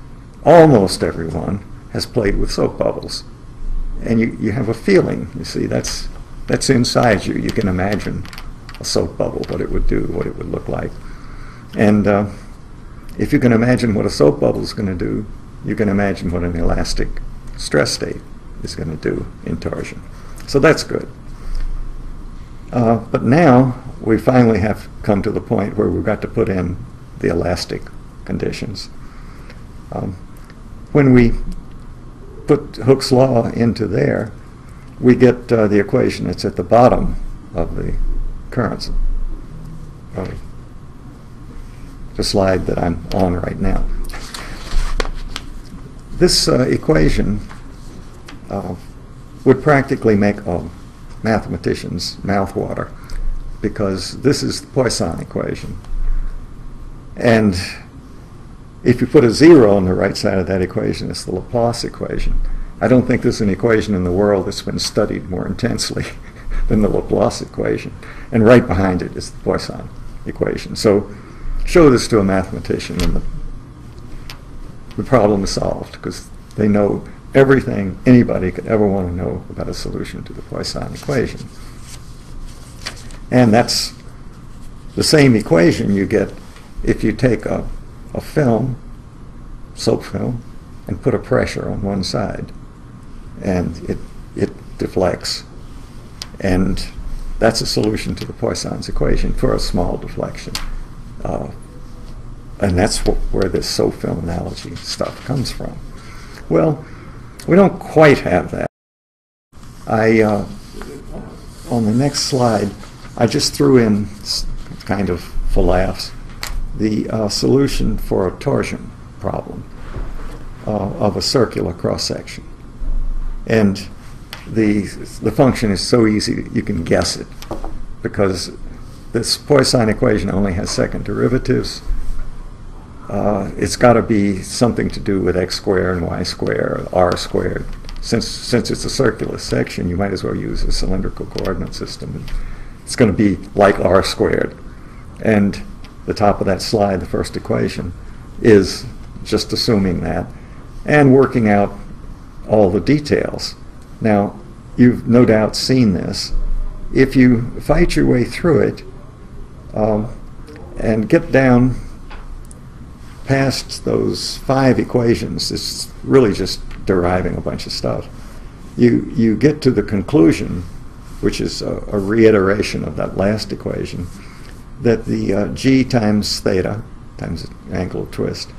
almost everyone has played with soap bubbles. And you have a feeling, you see, that's inside you. You can imagine a soap bubble, what it would do, what it would look like. And if you can imagine what a soap bubble is going to do, you can imagine what an elastic stress state is going to do in torsion. So that's good. But now we finally have come to the point where we've got to put in the elastic conditions. When we put Hooke's law into there, we get the equation that's at the bottom of the currents, the slide that I'm on right now. This equation would practically make a mathematician's mouthwater, because this is the Poisson equation. And if you put a 0 on the right side of that equation, it's the Laplace equation. I don't think there's an equation in the world that's been studied more intensely than the Laplace equation. And right behind it is the Poisson equation. So show this to a mathematician and the problem is solved, because they know everything anybody could ever want to know about a solution to the Poisson equation. And that's the same equation you get if you take a film, soap film, and put a pressure on one side. And it deflects. And that's a solution to the Poisson's equation for a small deflection. And that's where this soap film analogy stuff comes from. Well, we don't quite have that. On the next slide, I just threw in, kind of for laughs, the solution for a torsion problem of a circular cross-section. And the function is so easy you can guess it, because this Poisson equation only has second derivatives. It's got to be something to do with x squared and y squared, r squared. Since it's a circular section, you might as well use a cylindrical coordinate system. It's going to be like r squared. And the top of that slide, the first equation, is just assuming that and working out all the details. Now, you've no doubt seen this. If you fight your way through it and get down past those 5 equations, it's really just deriving a bunch of stuff. You get to the conclusion, which is a reiteration of that last equation, that the g times theta times the angle of twist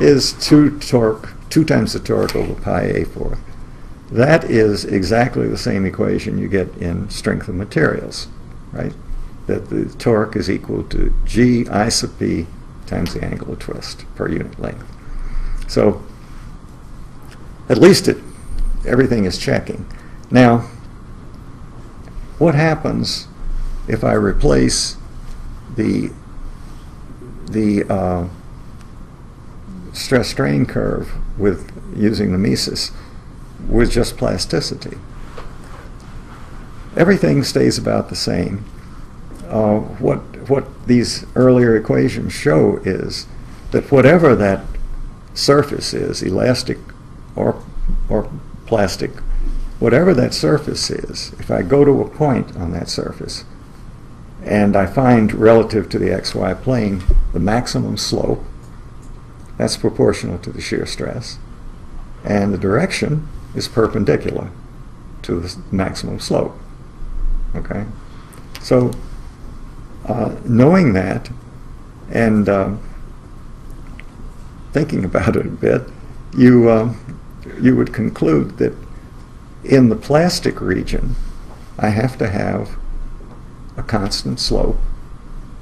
is 2 times the torque over pi a4. That is exactly the same equation you get in strength of materials, right? That the torque is equal to g I sub p times the angle of twist per unit length. So at least everything is checking. Now, what happens if I replace the stress-strain curve with using the Mises with just plasticity? Everything stays about the same. What these earlier equations show is that whatever that surface is, elastic or plastic, whatever that surface is, if I go to a point on that surface and I find relative to the xy plane the maximum slope, that's proportional to the shear stress, and the direction is perpendicular to the maximum slope. Okay? So knowing that and thinking about it a bit, you would conclude that in the plastic region I have to have a constant slope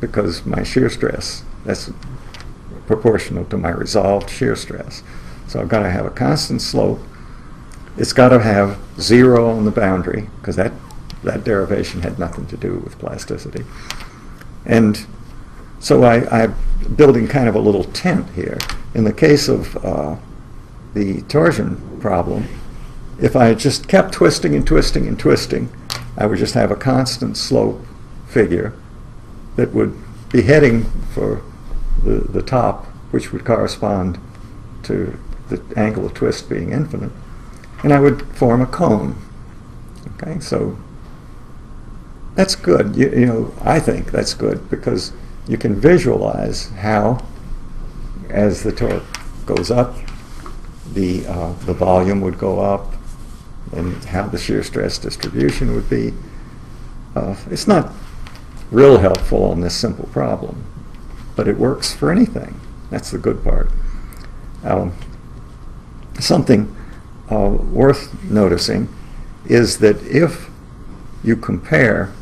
because my shear stress, that's proportional to my resolved shear stress. So I've got to have a constant slope. It's got to have 0 on the boundary, because that derivation had nothing to do with plasticity. And so I'm building kind of a little tent here. In the case of the torsion problem, if I just kept twisting and twisting and twisting, I would just have a constant slope figure that would be heading for the top, which would correspond to the angle of twist being infinite, and I would form a cone. Okay, so that's good. You know, I think that's good because you can visualize how, as the torque goes up, the volume would go up, and how the shear stress distribution would be. It's not real helpful on this simple problem, but it works for anything. That's the good part. Something worth noticing is that if you compare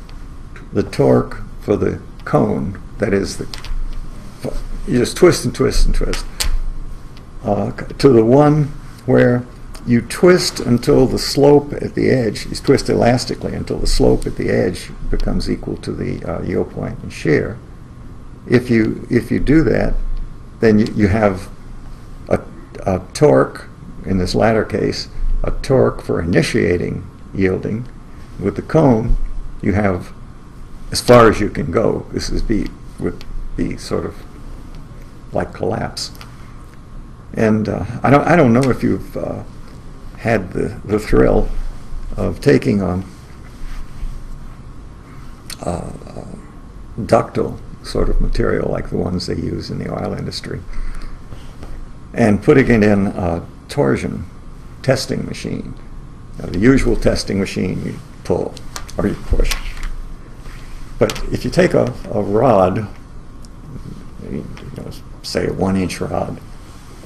the torque for the cone, that is, you just twist and twist and twist, to the one where you twist until the slope at the edge, you twist elastically until the slope at the edge becomes equal to the yield point and shear. If you do that, then you have a torque, in this latter case, a torque for initiating yielding. With the cone, you have as far as you can go. This would be sort of like collapse. And I don't know if you've had the thrill of taking a ductile sort of material like the ones they use in the oil industry and putting it in a torsion testing machine. Now, the usual testing machine, you pull or you push. But if you take a rod, you know, say a 1-inch rod,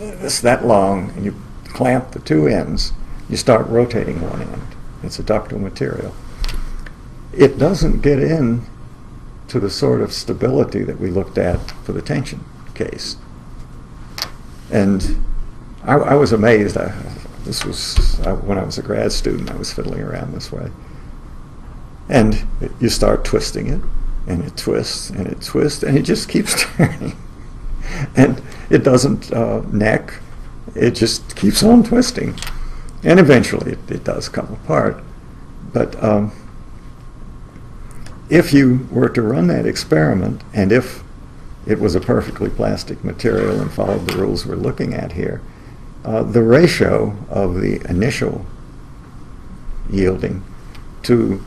it's that long, and you clamp the two ends, you start rotating one end. It's a ductile material. It doesn't get in to the sort of stability that we looked at for the tension case. And I was amazed. This was when I was a grad student, I was fiddling around this way. And you start twisting it, and it twists, and it twists, and it just keeps turning. And it doesn't neck, it just keeps on twisting. And eventually it does come apart. But if you were to run that experiment, and if it was a perfectly plastic material and followed the rules we're looking at here, the ratio of the initial yielding to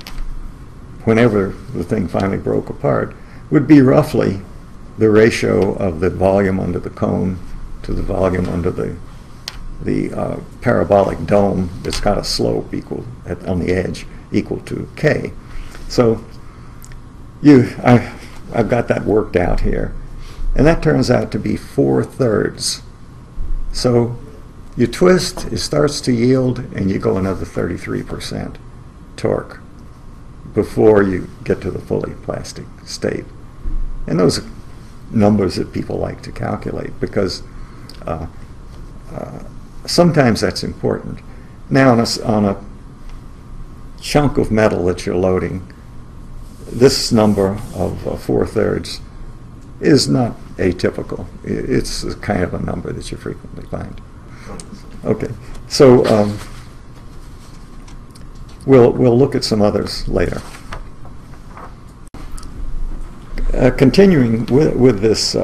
whenever the thing finally broke apart would be roughly the ratio of the volume under the cone to the volume under the parabolic dome that's got a slope equal on the edge equal to K. So I've got that worked out here, and that turns out to be 4/3. So you twist, it starts to yield, and you go another 33% torque before you get to the fully plastic state. And those are numbers that people like to calculate because sometimes that's important. Now on a chunk of metal that you're loading, this number of 4/3 is not atypical. It's kind of a number that you frequently find. Okay, so we'll look at some others later. Continuing with this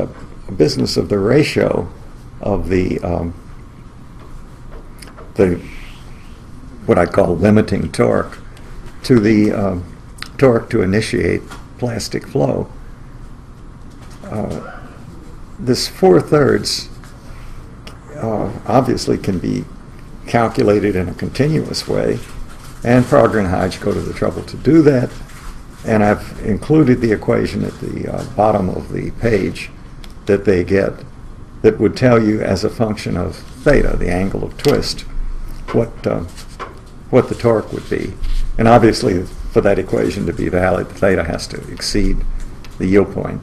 business of the ratio of the what I call limiting torque to the torque to initiate plastic flow. This 4/3 obviously can be calculated in a continuous way, and Prager and Hodge go to the trouble to do that, and I've included the equation at the bottom of the page that they get that would tell you as a function of theta, the angle of twist, what the torque would be. And obviously for that equation to be valid, the theta has to exceed the yield point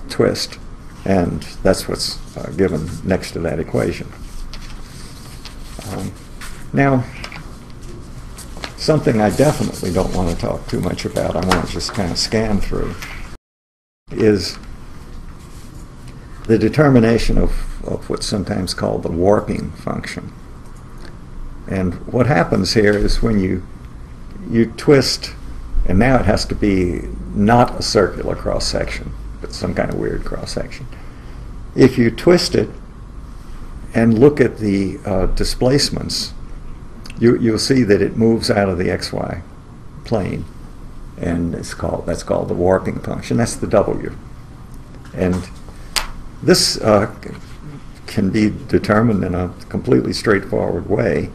twist, and that's what's given next to that equation. Now, something I definitely don't want to talk too much about, I want to just kind of scan through, is the determination of what's sometimes called the warping function. And what happens here is when you twist, and now it has to be not a circular cross-section, but some kind of weird cross-section. If you twist it and look at the displacements, you'll see that it moves out of the xy plane, and that's called the warping function. That's the W. And this can be determined in a completely straightforward way.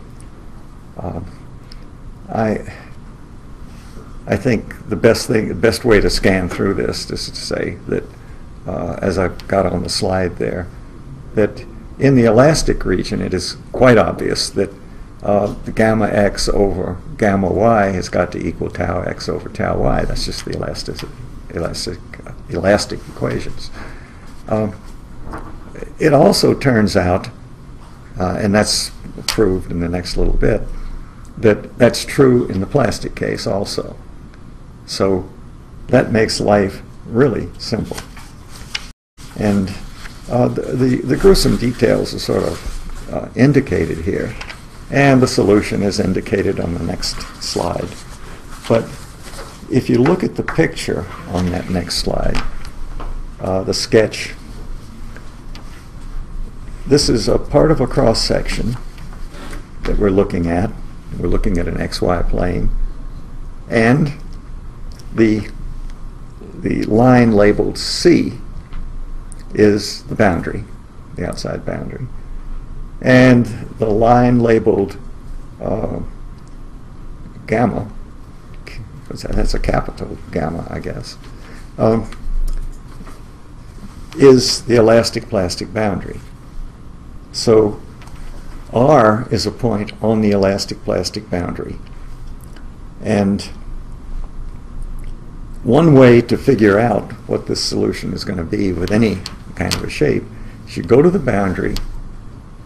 I think the best way to scan through this is to say that, as I've got on the slide there, that in the elastic region it is quite obvious that the gamma x over gamma y has got to equal tau x over tau y. That's just the elastic equations. It also turns out, and that's proved in the next little bit, that that's true in the plastic case also. So that makes life really simple. And the gruesome details are sort of indicated here, and the solution is indicated on the next slide. But if you look at the picture on that next slide, the sketch, this is a part of a cross-section that we're looking at. We're looking at an xy plane, and the line labeled C is the boundary, the outside boundary, and the line labeled gamma, that's a capital gamma, I guess, is the elastic plastic boundary. So R is a point on the elastic plastic boundary. And one way to figure out what this solution is going to be with any kind of a shape is you go to the boundary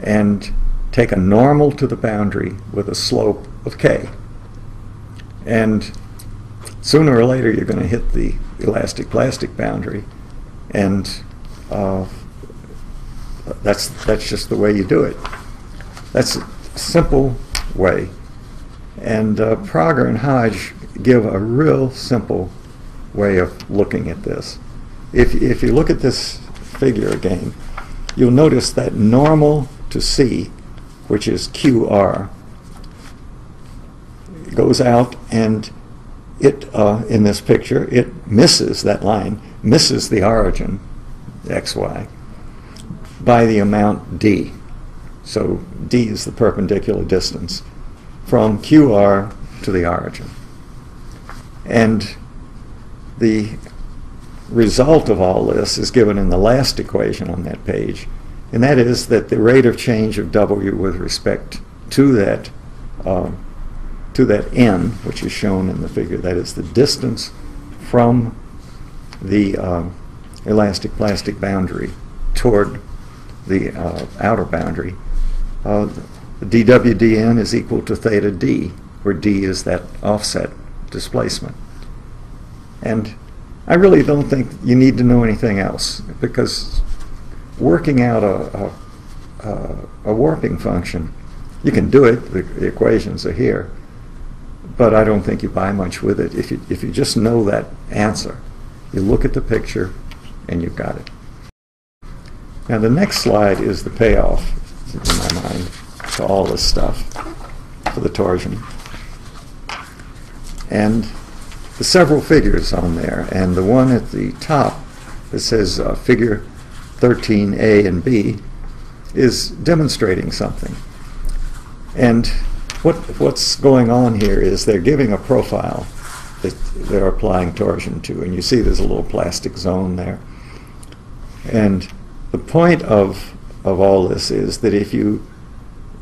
and take a normal to the boundary with a slope of k. And sooner or later you're going to hit the elastic plastic boundary, and that's just the way you do it. That's a simple way. And Prager and Hodge give a real simple way of looking at this. If you look at this figure again, you'll notice that normal to C, which is QR, goes out, and it, in this picture, it misses that line, misses the origin, xy, by the amount d. So d is the perpendicular distance from QR to the origin. And the result of all this is given in the last equation on that page, and that is that the rate of change of W with respect to that n, which is shown in the figure, that is the distance from the elastic plastic boundary toward the outer boundary, dW dN is equal to theta d, where d is that offset displacement. And I really don't think you need to know anything else, because working out a warping function, you can do it, the equations are here, but I don't think you buy much with it. If you just know that answer, you look at the picture and you've got it. Now the next slide is the payoff, in my mind, to all this stuff for the torsion. And the several figures on there, and the one at the top that says figure 13A and B is demonstrating something. And what's going on here is they're giving a profile that they're applying torsion to, and you see there's a little plastic zone there. And the point of all this is that if you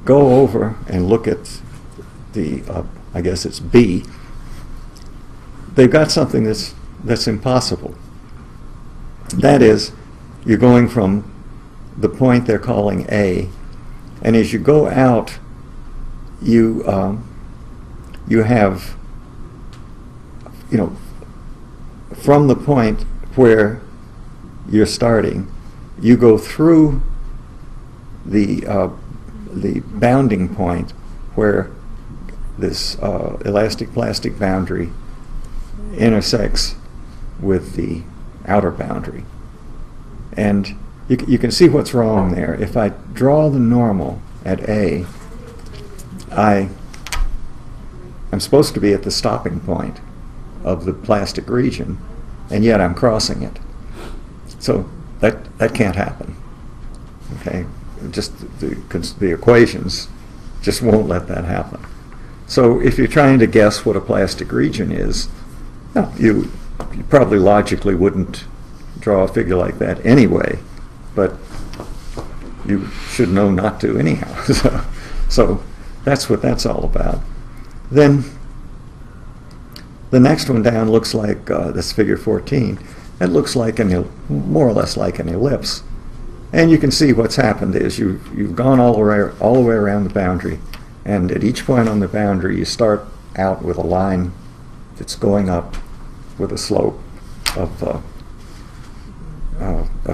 go over and look at the, I guess it's B, they've got something that's impossible. That is, you're going from the point they're calling A, and as you go out, you have, from the point where you're starting, you go through the bounding point where this elastic plastic boundary intersects with the outer boundary. And you can see what's wrong there. If I draw the normal at A, I'm supposed to be at the stopping point of the plastic region, and yet I'm crossing it. So that can't happen. Okay, just the equations just won't let that happen. So if you're trying to guess what a plastic region is, well, you probably logically wouldn't draw a figure like that anyway, but you should know not to anyhow. So that's what that's all about. Then the next one down looks like this figure 14. It looks like more or less like an ellipse. And you can see what's happened is you've gone all the way around the boundary, and at each point on the boundary you start out with a line that's going up with a slope of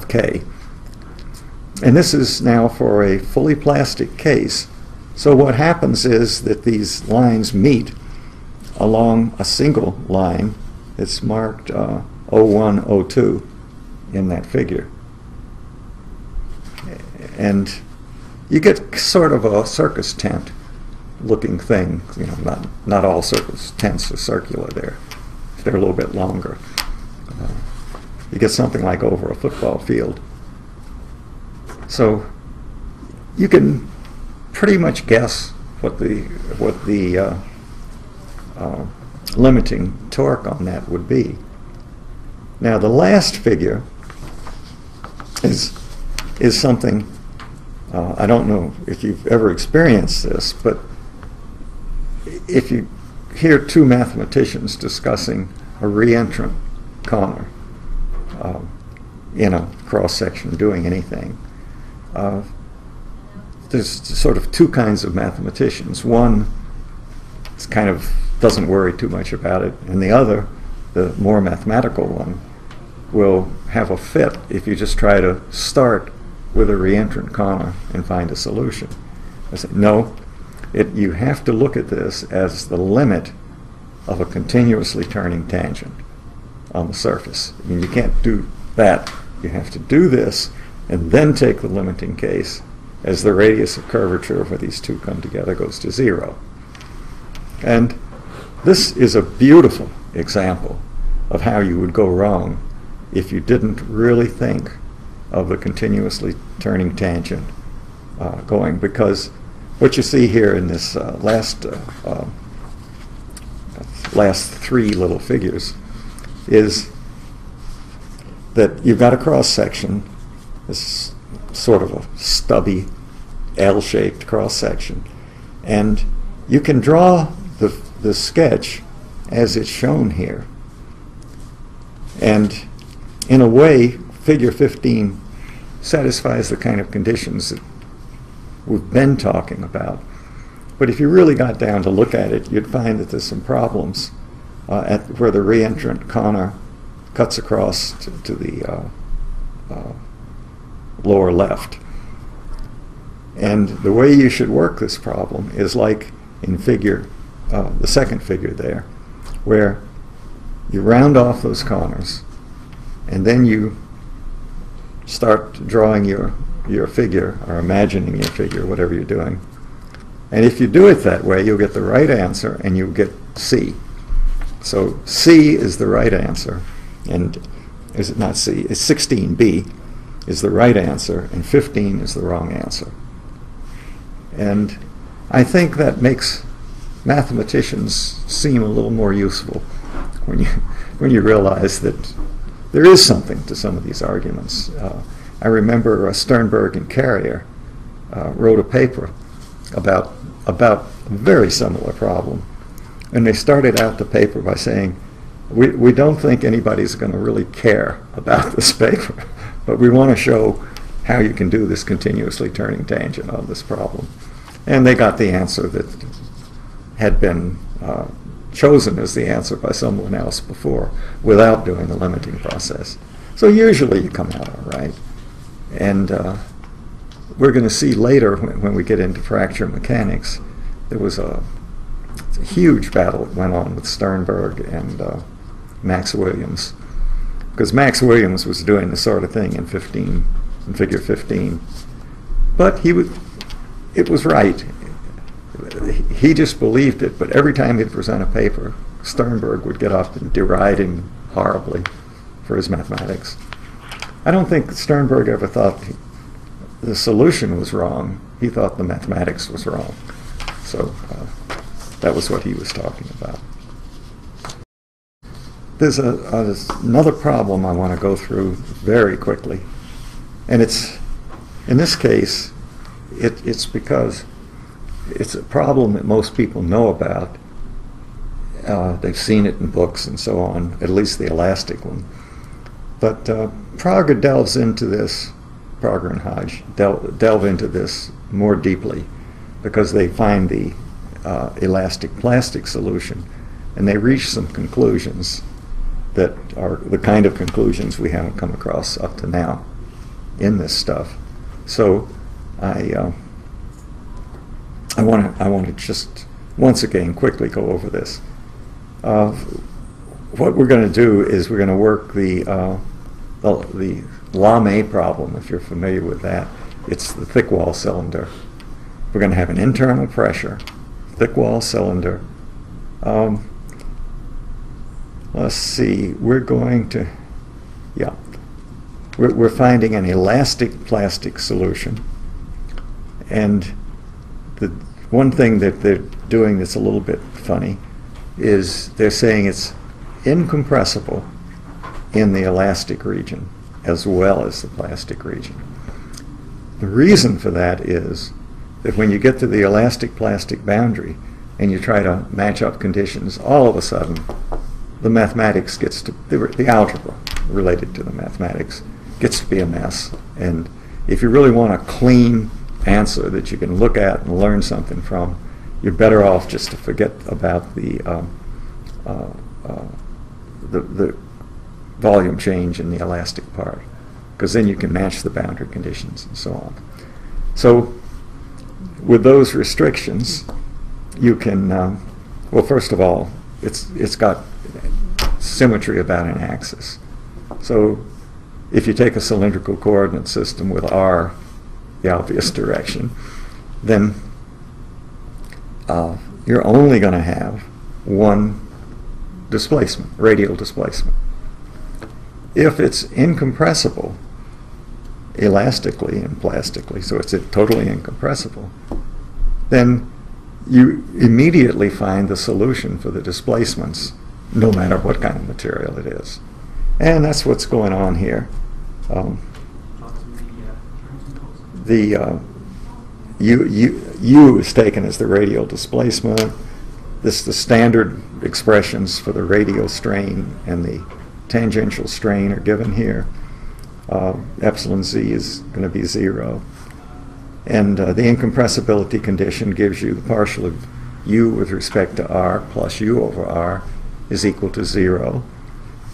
k. And this is now for a fully plastic case. So what happens is that these lines meet along a single line that's marked O1, O2 in that figure. And you get sort of a circus tent looking thing. Not all circus tents are circular there. They're a little bit longer. You get something like over a football field. So you can pretty much guess what the limiting torque on that would be. Now the last figure is something, I don't know if you've ever experienced this, but if you hear two mathematicians discussing a re-entrant corner in a cross-section doing anything, there's sort of two kinds of mathematicians. One is kind of doesn't worry too much about it, and the other, the more mathematical one, will have a fit if you just try to start with a re-entrant corner and find a solution. I say, no, you have to look at this as the limit of a continuously turning tangent on the surface. I mean, you can't do that. You have to do this and then take the limiting case as the radius of curvature where these two come together goes to 0. And this is a beautiful example of how you would go wrong if you didn't really think of the continuously turning tangent going, because what you see here in this last three little figures is that you've got a cross-section, this sort of a stubby L-shaped cross-section, and you can draw the sketch as it's shown here. And in a way, figure 15 satisfies the kind of conditions that we've been talking about. But if you really got down to look at it, you'd find that there's some problems at where the re-entrant corner cuts across to the lower left. And the way you should work this problem is like in figure, the second figure there, where you round off those corners and then you start drawing your figure, or imagining your figure, whatever you're doing. And if you do it that way, you'll get the right answer and you'll get C. So C is the right answer, and is it not C? It's 16B is the right answer, and 15 is the wrong answer. And I think that makes mathematicians seem a little more useful when you realize that there is something to some of these arguments. I remember Sternberg and Carrier wrote a paper about a very similar problem, and they started out the paper by saying, we don't think anybody's going to really care about this paper, but we want to show how you can do this continuously turning tangent on this problem. And they got the answer that had been chosen as the answer by someone else before without doing the limiting process. So usually you come out all right. And we're going to see later when we get into fracture mechanics, there was a huge battle that went on with Sternberg and Max Williams, because Max Williams was doing the sort of thing in figure 15, but it was right. He just believed it, but every time he'd present a paper, Sternberg would get up and deride him horribly for his mathematics. I don't think Sternberg ever thought the solution was wrong. He thought the mathematics was wrong. So that was what he was talking about. There's another problem I want to go through very quickly. And it's, in this case, it's because it's a problem that most people know about. They've seen it in books and so on, at least the elastic one. But Prager delves into this, Prager and Hodge delve into this more deeply because they find the elastic plastic solution, and they reach some conclusions that are the kind of conclusions we haven't come across up to now in this stuff. So I want to just once again quickly go over this. What we're going to do is we're going to work the Lame problem, if you're familiar with that. It's the thick wall cylinder. We're going to have an internal pressure, thick wall cylinder. Let's see, we're going to, yeah, we're finding an elastic plastic solution. And the one thing that they're doing that's a little bit funny is they're saying it's incompressible in the elastic region as well as the plastic region. The reason for that is that when you get to the elastic-plastic boundary and you try to match up conditions, all of a sudden the mathematics gets to, the algebra related to the mathematics gets to be a mess. And if you really want a clean answer that you can look at and learn something from, you're better off just to forget about the volume change in the elastic part, because then you can match the boundary conditions and so on. So with those restrictions, you can, well, first of all, it's got symmetry about an axis. So if you take a cylindrical coordinate system with r, the obvious direction, then you're only going to have one displacement, radial displacement. If it's incompressible elastically and plastically, so it's totally incompressible, then you immediately find the solution for the displacements, no matter what kind of material it is. And that's what's going on here. U is taken as the radial displacement. This the standard expressions for the radial strain and the tangential strain are given here. Epsilon z is going to be 0. And the incompressibility condition gives you the partial of u with respect to r plus u over r is equal to 0,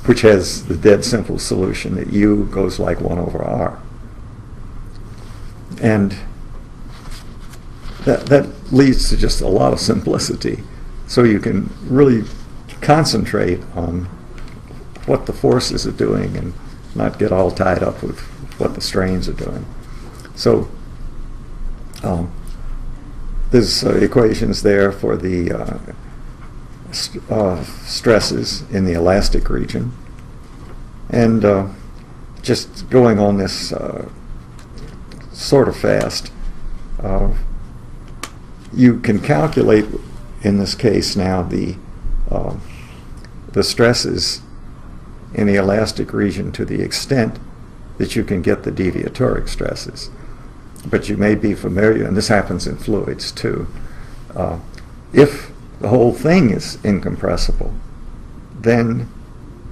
which has the dead simple solution that u goes like 1 over r. And that leads to just a lot of simplicity. So you can really concentrate on what the forces are doing and not get all tied up with what the strains are doing. So there's equations there for the stresses in the elastic region. And just going on this sort of fast, you can calculate in this case now the stresses in the elastic region to the extent that you can get the deviatoric stresses. But you may be familiar, and this happens in fluids too, if the whole thing is incompressible, then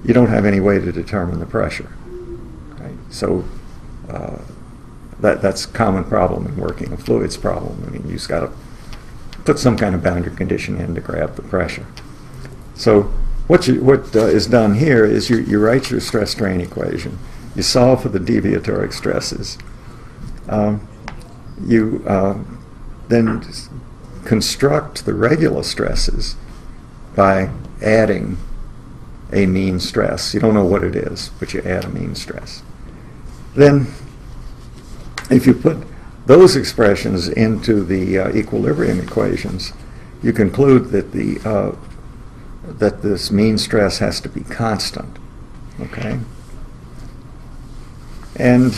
you don't have any way to determine the pressure. Right? So that's a common problem in working a fluids problem. I mean, you've got to put some kind of boundary condition in to grab the pressure. So what is done here is you write your stress strain equation, you solve for the deviatoric stresses, you then construct the regular stresses by adding a mean stress. You don't know what it is, but you add a mean stress. Then if you put those expressions into the equilibrium equations, you conclude that that this mean stress has to be constant. Okay? And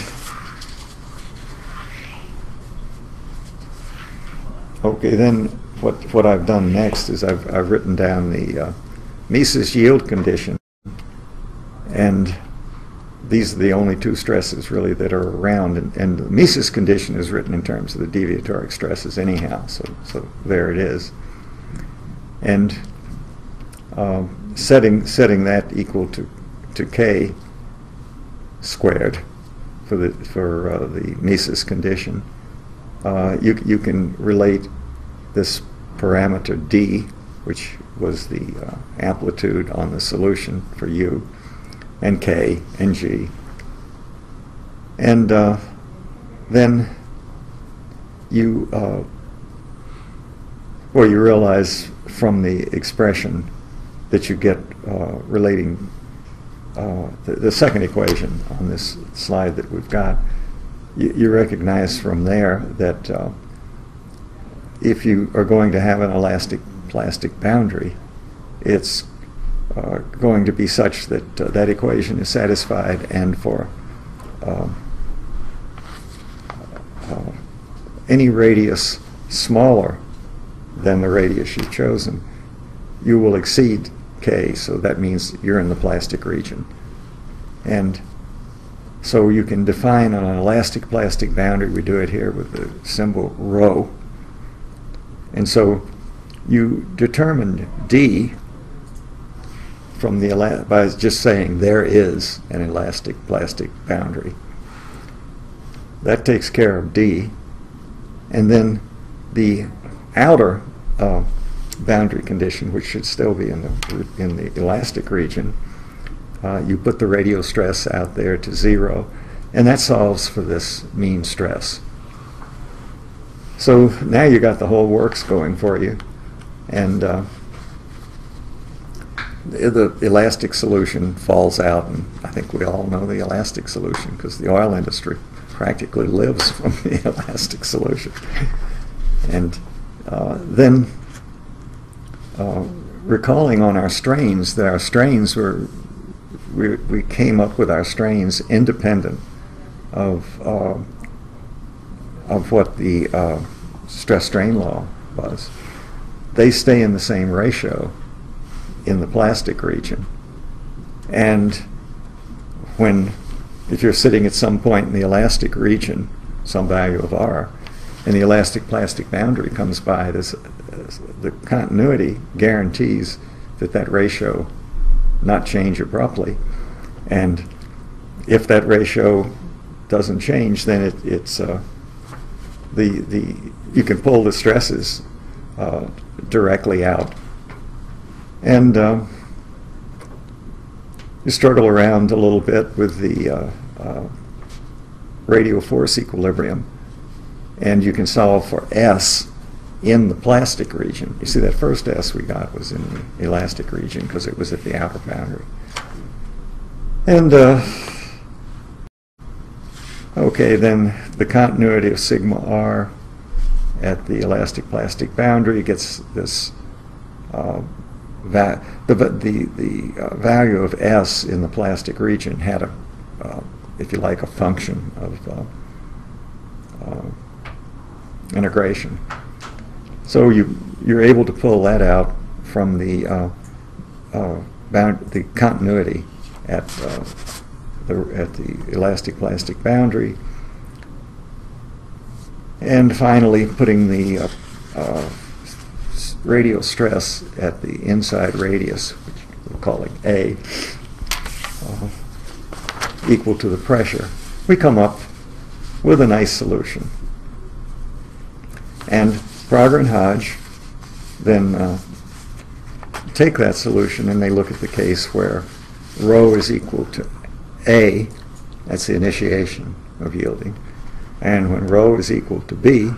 okay, then what I've done next is I've written down the Mises yield condition, and these are the only two stresses really that are around, and the Mises condition is written in terms of the deviatoric stresses anyhow, so there it is. And setting that equal to k squared for the Mises condition, you can relate this parameter d, which was the amplitude on the solution for u, and k and g, and then you realize from the expression that you get relating the second equation on this slide that we've got, you recognize from there that if you are going to have an elastic plastic boundary, it's going to be such that that equation is satisfied, and for any radius smaller than the radius you've chosen, you will exceed K, so that means you're in the plastic region. And so you can define on an elastic plastic boundary, we do it here with the symbol rho. And so you determined D from the by just saying there is an elastic plastic boundary. That takes care of D. And then the outer boundary condition, which should still be in the elastic region, you put the radial stress out there to 0, and that solves for this mean stress. So now you got the whole works going for you, and the elastic solution falls out, and I think we all know the elastic solution because the oil industry practically lives from the elastic solution. And then recalling on our strains, that our strains were, we came up with our strains independent of what the stress-strain law was. They stay in the same ratio in the plastic region. And if you're sitting at some point in the elastic region, some value of R, and the elastic plastic boundary comes by, the continuity guarantees that ratio not change abruptly. And if that ratio doesn't change, then you can pull the stresses directly out. And you struggle around a little bit with the radial force equilibrium, and you can solve for S in the plastic region. You see, that first S we got was in the elastic region because it was at the outer boundary. And okay, then the continuity of sigma R at the elastic plastic boundary gets this the value of S in the plastic region had a, if you like, a function of integration. So you're able to pull that out from the continuity at the elastic plastic boundary, and finally putting the radial stress at the inside radius, which we're calling A, equal to the pressure, we come up with a nice solution. And Prager and Hodge then take that solution and they look at the case where rho is equal to A, that's the initiation of yielding, and when rho is equal to B,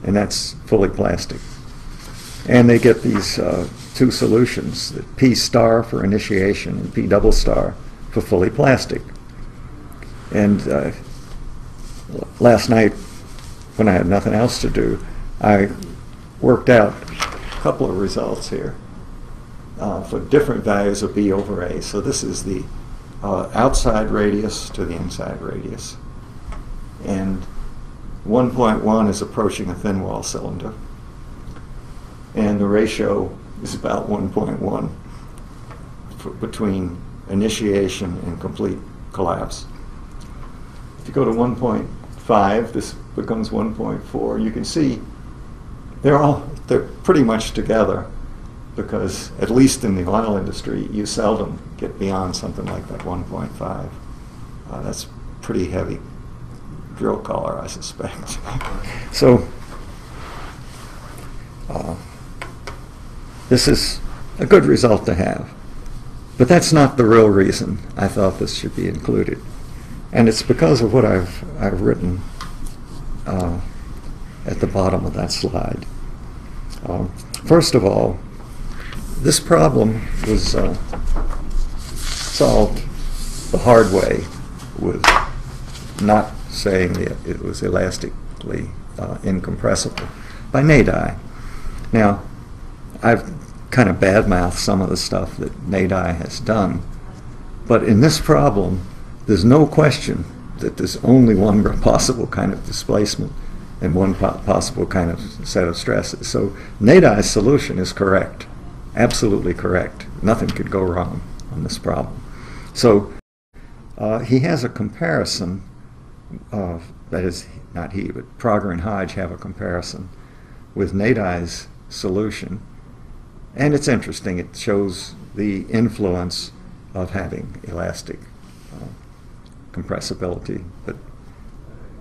and that's fully plastic. And they get these two solutions, P star for initiation and P double star for fully plastic. And last night, when I had nothing else to do, I worked out a couple of results here for different values of B over A. So this is the outside radius to the inside radius. And 1.1 is approaching a thin wall cylinder. And the ratio is about 1.1 between initiation and complete collapse. If you go to 1.5, this becomes 1.4. You can see they're pretty much together, because at least in the oil industry, you seldom get beyond something like that 1.5. That's pretty heavy drill color, I suspect. So this is a good result to have. But that's not the real reason I thought this should be included. And it's because of what I've written at the bottom of that slide. First of all, this problem was solved the hard way with not saying that it was elastically incompressible by Nadai. Now, I've kind of badmouthed some of the stuff that Nadai has done, but in this problem, there's no question that there's only one possible kind of displacement and one possible kind of set of stresses. So Nadai's solution is correct. absolutely correct. Nothing could go wrong on this problem. So he has a comparison of, that is, not he, but Prager and Hodge have a comparison with Nadai's solution. And it's interesting. It shows the influence of having elastic compressibility. But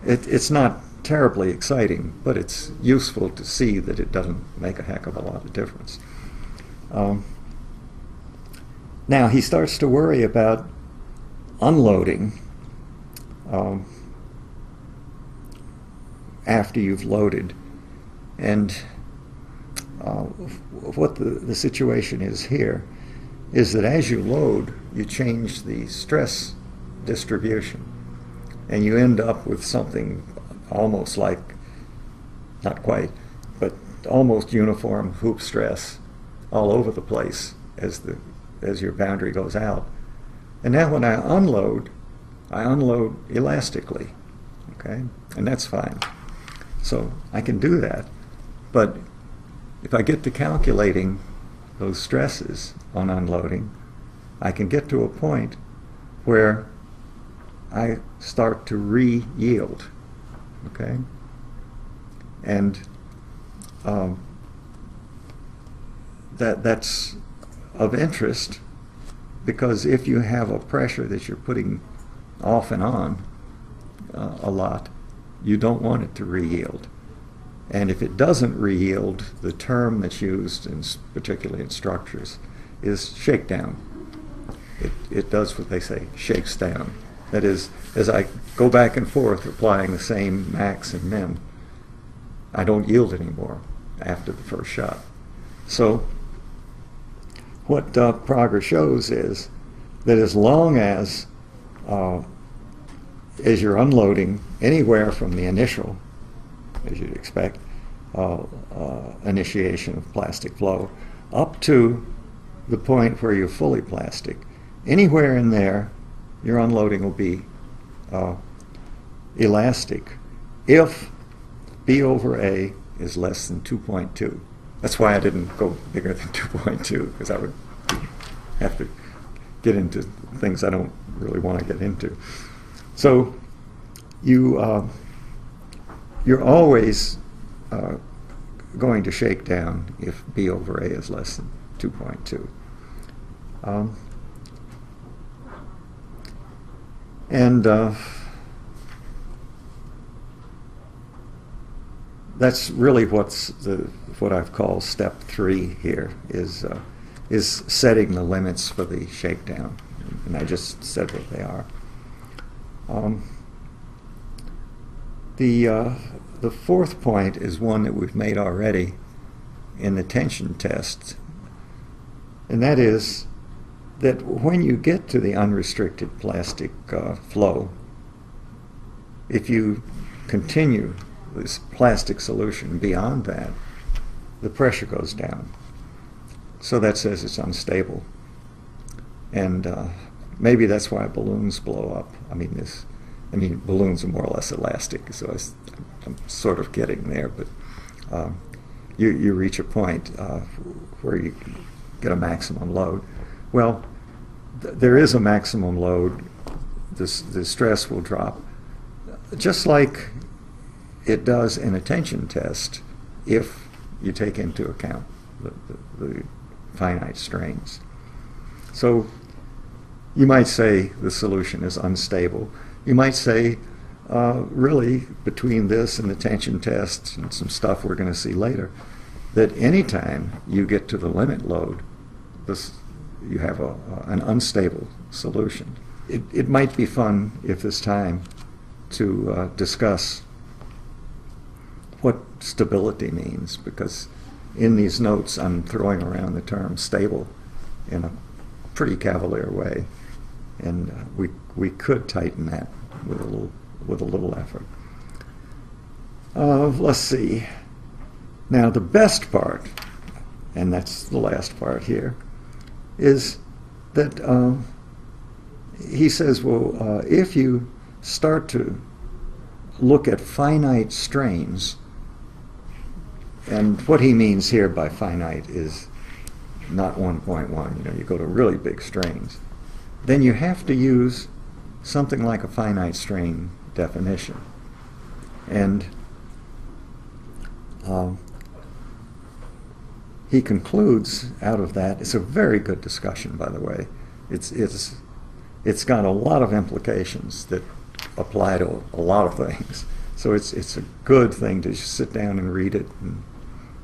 it's not terribly exciting, but it's useful to see that it doesn't make a heck of a lot of difference. Now he starts to worry about unloading after you've loaded. And what the situation is here is that as you load, you change the stress distribution, and you end up with something almost like, not quite, but almost uniform Hooke stress all over the place as your boundary goes out. And now when I unload elastically, okay? And that's fine. So I can do that. But if I get to calculating those stresses on unloading, I can get to a point where I start to re-yield, okay? And that's of interest, because if you have a pressure that you're putting off and on a lot, you don't want it to re-yield. And if it doesn't re-yield, the term that's used, particularly in structures, is shakedown. It does what they say, shakes down. That is, as I go back and forth applying the same max and min, I don't yield anymore after the first shot. So what Prager shows is that as long as you're unloading anywhere from the initial, as you'd expect, initiation of plastic flow, up to the point where you're fully plastic, anywhere in there, your unloading will be elastic if B over A is less than 2.2. That's why I didn't go bigger than 2.2, because I would have to get into things I don't really want to get into. So you're always going to shake down if B over A is less than 2.2. That's really what I've called step 3 here, is setting the limits for the shakedown. And I just said what they are. The fourth point is one that we've made already in the tension test, and that is that when you get to the unrestricted plastic flow, if you continue this plastic solution beyond that, the pressure goes down. So that says it's unstable. And maybe that's why balloons blow up. I mean, balloons are more or less elastic, so I'm sort of getting there, but you reach a point where you get a maximum load. Well, there is a maximum load. The stress will drop, just like it does in a tension test if you take into account the finite strains. So you might say the solution is unstable. You might say, really, between this and the tension test and some stuff we're going to see later, that anytime you get to the limit load, you have an unstable solution. It might be fun, if there's time, to discuss what stability means, because in these notes I'm throwing around the term stable in a pretty cavalier way, and we could tighten that with a little effort. Let's see. Now the best part, and that's the last part here, is that he says, well, if you start to look at finite strains, and what he means here by finite is not 1.1. You know, you go to really big strains. Then you have to use something like a finite strain definition. And he concludes out of that, it's a very good discussion, by the way. It's got a lot of implications that apply to a lot of things. So it's a good thing to just sit down and read it and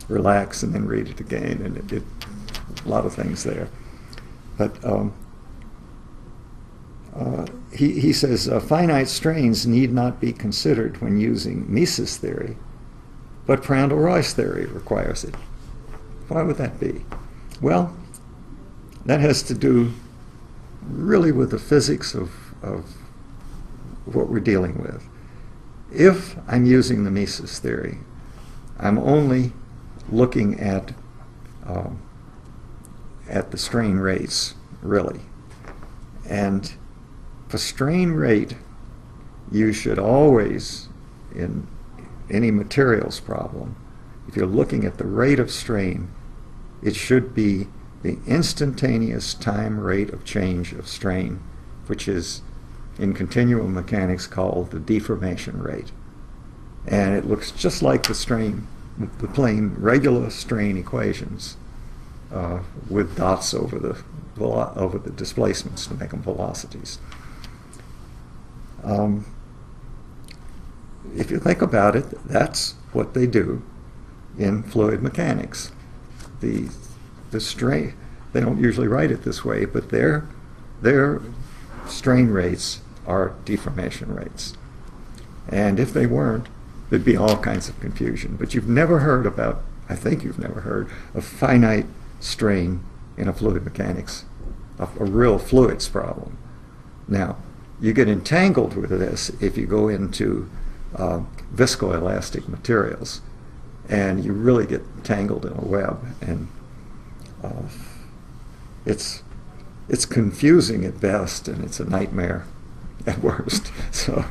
relax and then read it again, and a lot of things there. But he says finite strains need not be considered when using Mises theory, but Prandtl-Reuss theory requires it. Why would that be? Well, that has to do really with the physics of what we're dealing with. If I'm using the Mises theory, I'm only looking at the strain rates, really. And for strain rate, you should always, in any materials problem, if you're looking at the rate of strain, it should be the instantaneous time rate of change of strain, which is in continuum mechanics called the deformation rate. And it looks just like the strain, the plain regular strain equations with dots over the displacements to make them velocities. If you think about it, that's what they do in fluid mechanics. The strain, they don't usually write it this way, but their strain rates are deformation rates. And if they weren't, there'd be all kinds of confusion. But you've never heard about, I think you've never heard, of finite strain in a fluid mechanics, a real fluids problem. Now, you get entangled with this if you go into viscoelastic materials, and you really get tangled in a web, and it's confusing at best, and it's a nightmare at worst. So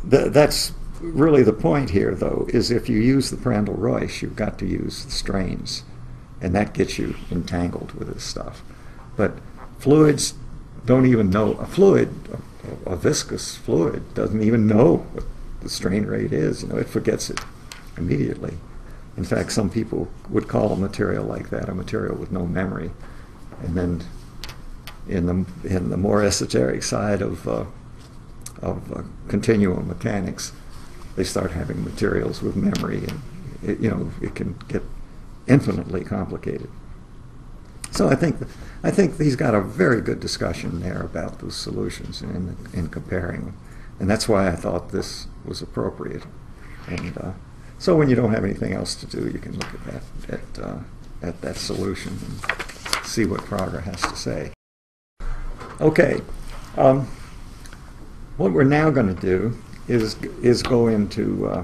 that's really the point here, though, is if you use the Prandtl-Reuss, you've got to use the strains, and that gets you entangled with this stuff. But fluids don't even know, a viscous fluid doesn't even know what the strain rate is. You know, it forgets it immediately. In fact, some people would call a material like that a material with no memory. And then in the more esoteric side of continuum mechanics, they start having materials with memory, and it can get infinitely complicated. So I think he's got a very good discussion there about those solutions in comparing them, and that's why I thought this was appropriate. And so when you don't have anything else to do, you can look at that solution and see what Prager has to say. Okay, what we're now going to do is go into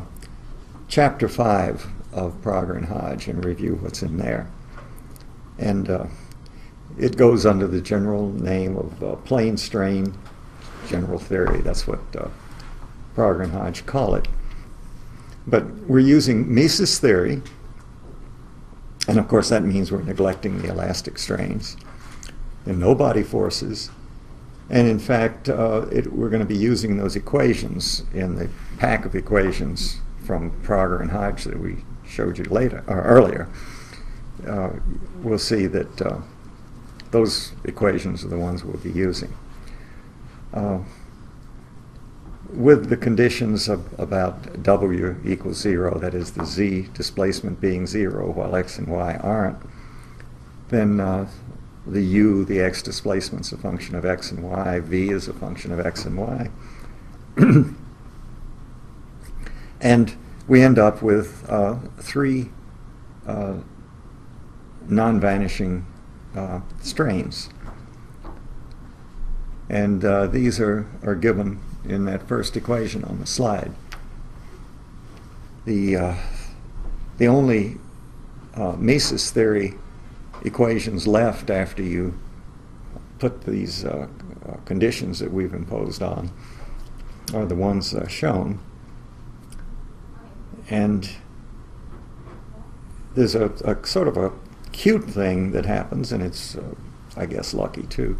Chapter 5 of Prager and Hodge and review what's in there. And it goes under the general name of plane strain general theory. That's what Prager and Hodge call it. But we're using Mises theory, and of course that means we're neglecting the elastic strains and no body forces. And in fact, we're going to be using those equations in the pack of equations from Prager and Hodge that we showed you earlier. We'll see that those equations are the ones we'll be using. With the conditions about W equals 0, that is the Z displacement being 0 while X and Y aren't, then the U, the X displacement, is a function of X and Y, V is a function of X and Y. And we end up with three non-vanishing strains. And these are given in that first equation on the slide. The only Mises theory equations left after you put these conditions that we've imposed on are the ones shown. And there's a sort of a cute thing that happens, and it's, I guess, lucky too.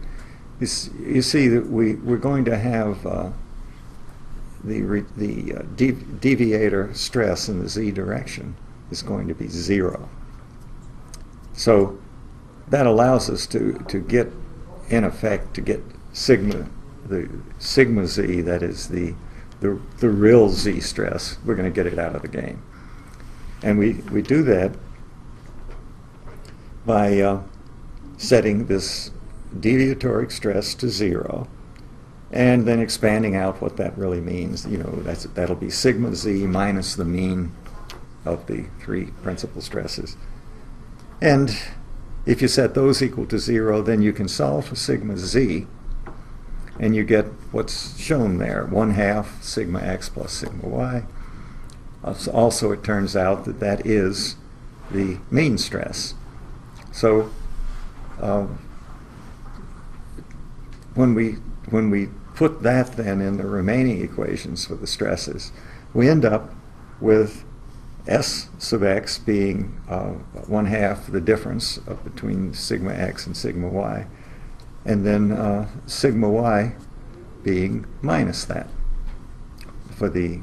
You see that we're going to have the deviator stress in the z direction is going to be 0. So that allows us to get, in effect, to get sigma, the sigma z, that is the real z stress. We're going to get it out of the game. And we do that by setting this deviatoric stress to 0, and then expanding out what that really means. You know, that'll be sigma z minus the mean of the 3 principal stresses. And if you set those equal to 0, then you can solve for sigma z, and you get what's shown there, 1/2 sigma x plus sigma y. Also, it turns out that that is the mean stress. So when we put that then in the remaining equations for the stresses, we end up with S sub x being 1/2 the difference between sigma x and sigma y, and then sigma y being minus that for the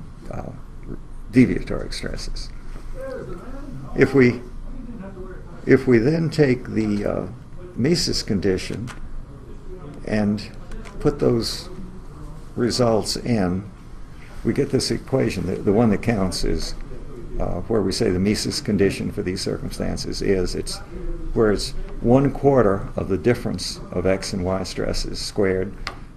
deviatoric stresses. If we then take the Mises condition and put those results in, we get this equation. The one that counts is where we say the Mises condition for these circumstances is it's 1/4 of the difference of x and y stresses squared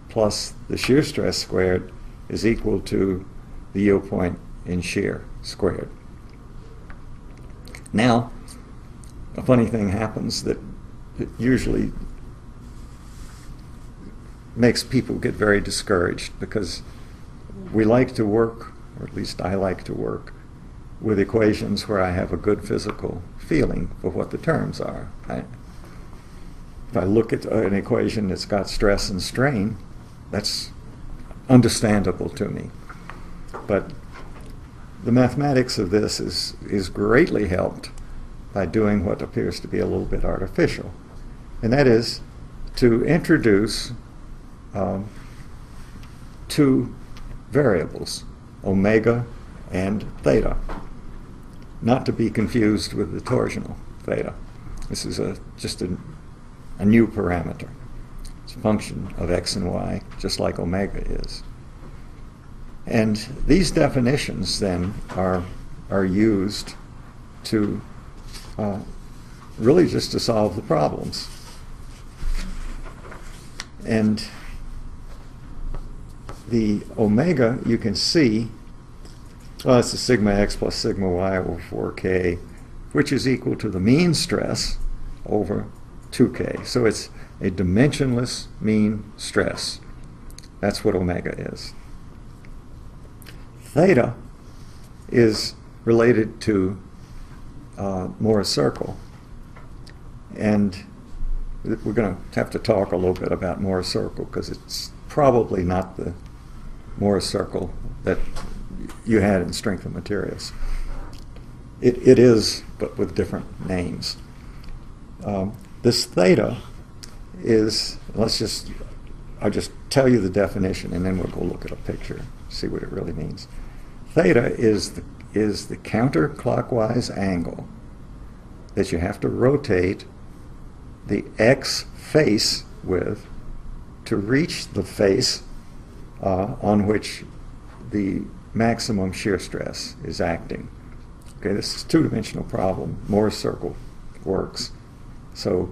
plus the shear stress squared is equal to the yield point in shear squared. Now, a funny thing happens that usually makes people get very discouraged, because we like to work, or at least I like to work, with equations where I have a good physical feeling for what the terms are. If I look at an equation that's got stress and strain, that's understandable to me. But the mathematics of this is greatly helped by doing what appears to be a little bit artificial, and that is to introduce 2 variables, omega and theta, not to be confused with the torsional theta. This is just a new parameter. It's a function of x and y, just like omega is. And these definitions then are used to really just to solve the problems. And the omega, you can see, well, it's the sigma x plus sigma y over 4k, which is equal to the mean stress over 2k. So it's a dimensionless mean stress. That's what omega is. Theta is related to Mohr's circle. And we're going to have to talk a little bit about Mohr's circle, because it's probably not the Mohr's circle that you had in strength of materials. It is, but with different names. This theta is, I'll just tell you the definition, and then we'll go look at a picture, see what it really means. Theta is the counterclockwise angle that you have to rotate the x face with to reach the face on which the maximum shear stress is acting. Okay, this is a 2-dimensional problem. Mohr's circle works. So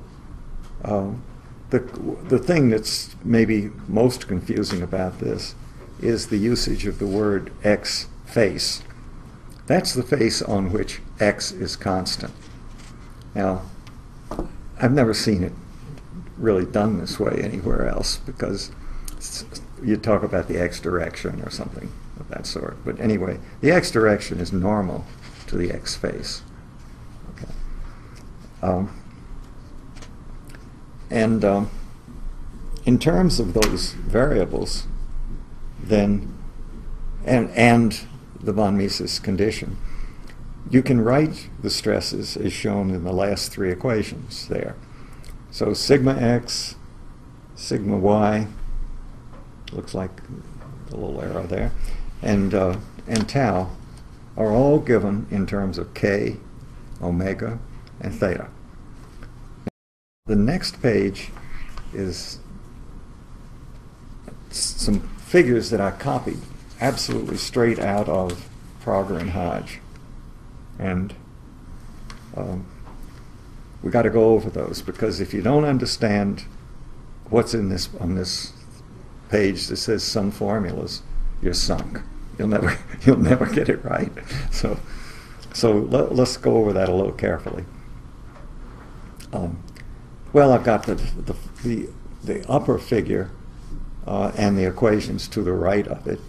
the thing that's maybe most confusing about this is the usage of the word x face. That's the face on which x is constant. Now, I've never seen it really done this way anywhere else, because you talk about the x direction or something of that sort. But anyway, the x direction is normal to the x face. Okay. In terms of those variables, then, and the von Mises condition, you can write the stresses as shown in the last three equations there. So sigma x, sigma y, looks like a little arrow there, and tau are all given in terms of k, omega, and theta. The next page is some figures that I copied absolutely straight out of Prager and Hodge. And we got to go over those, because if you don't understand what's in this on this page that says some formulas, you're sunk. You'll never get it right. So let's go over that a little carefully. Well, I've got the upper figure and the equations to the right of it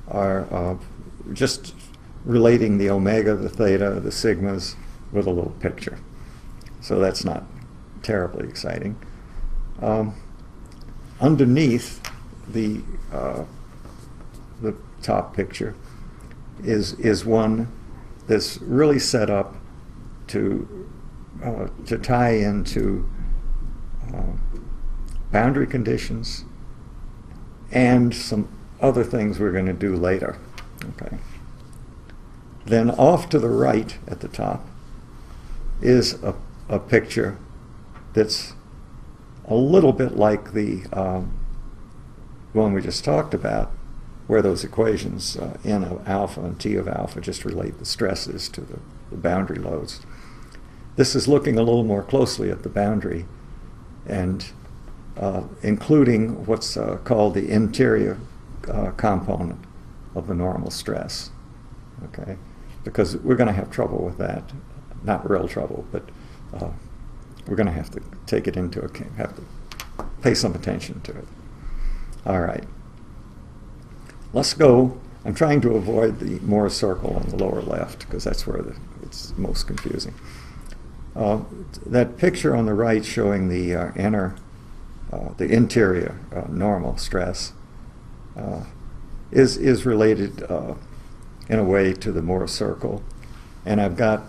are just relating the omega, the theta, the sigmas with a little picture. So that's not terribly exciting. Underneath the top picture is one that's really set up to tie into boundary conditions and some other things we're going to do later. Okay. Then off to the right at the top is a picture that's a little bit like the one we just talked about, where those equations n of alpha and t of alpha just relate the stresses to the boundary loads. This is looking a little more closely at the boundary and including what's called the interior component of the normal stress. Okay, because we're going to have trouble with that. Not real trouble, but we're going to have to take it into account, have to pay some attention to it. All right. Let's go. I'm trying to avoid the Mohr circle on the lower left, because that's where it's most confusing. That picture on the right showing the the interior normal stress is related in a way to the Mohr circle, and I've got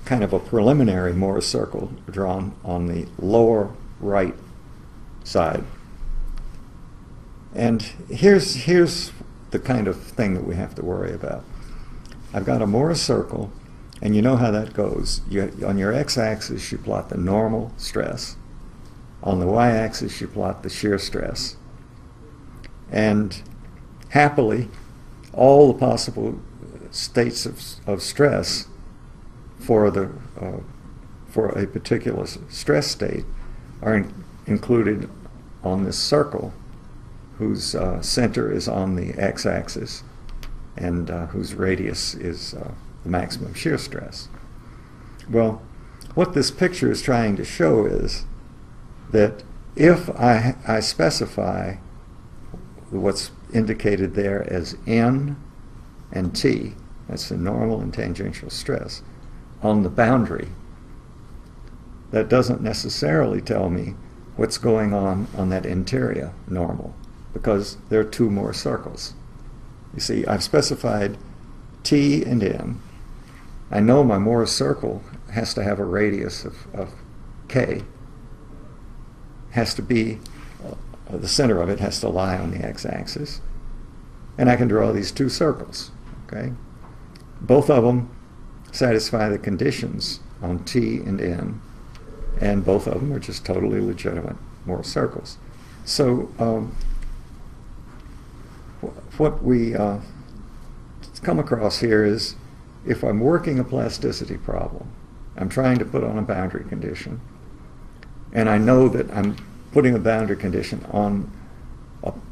kind of a preliminary Mohr circle drawn on the lower right side. And here's the kind of thing that we have to worry about. I've got a Mohr circle, and you know how that goes. On your x-axis, you plot the normal stress. On the y-axis, you plot the shear stress. And happily, all the possible states of stress for a particular stress state are included on this circle, whose center is on the x-axis and whose radius is the maximum shear stress. Well, what this picture is trying to show is that if I specify what's indicated there as n and t, that's the normal and tangential stress, on the boundary, that doesn't necessarily tell me what's going on that interior normal, because there are two more circles. You see, I've specified t and n. I know my Mohr circle has to have a radius of k, has to be, the center of it has to lie on the x-axis, and I can draw these two circles. Okay, both of them satisfy the conditions on t and n, and both of them are just totally legitimate Mohr circles. So what we come across here is, if I'm working a plasticity problem, I'm trying to put on a boundary condition, and I know that I'm putting a boundary condition on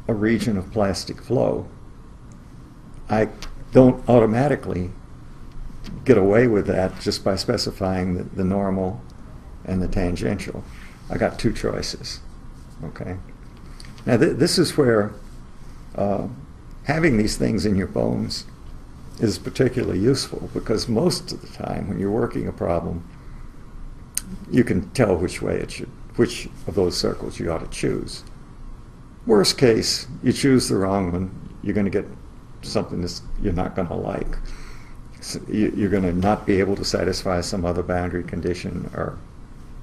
a region of plastic flow, I don't automatically get away with that just by specifying the normal and the tangential. I got two choices. Okay. Now this is where having these things in your bones is particularly useful, because most of the time when you're working a problem, you can tell which of those circles you ought to choose. Worst case, you choose the wrong one, you're going to get something that you're not going to like. you're going to not be able to satisfy some other boundary condition, or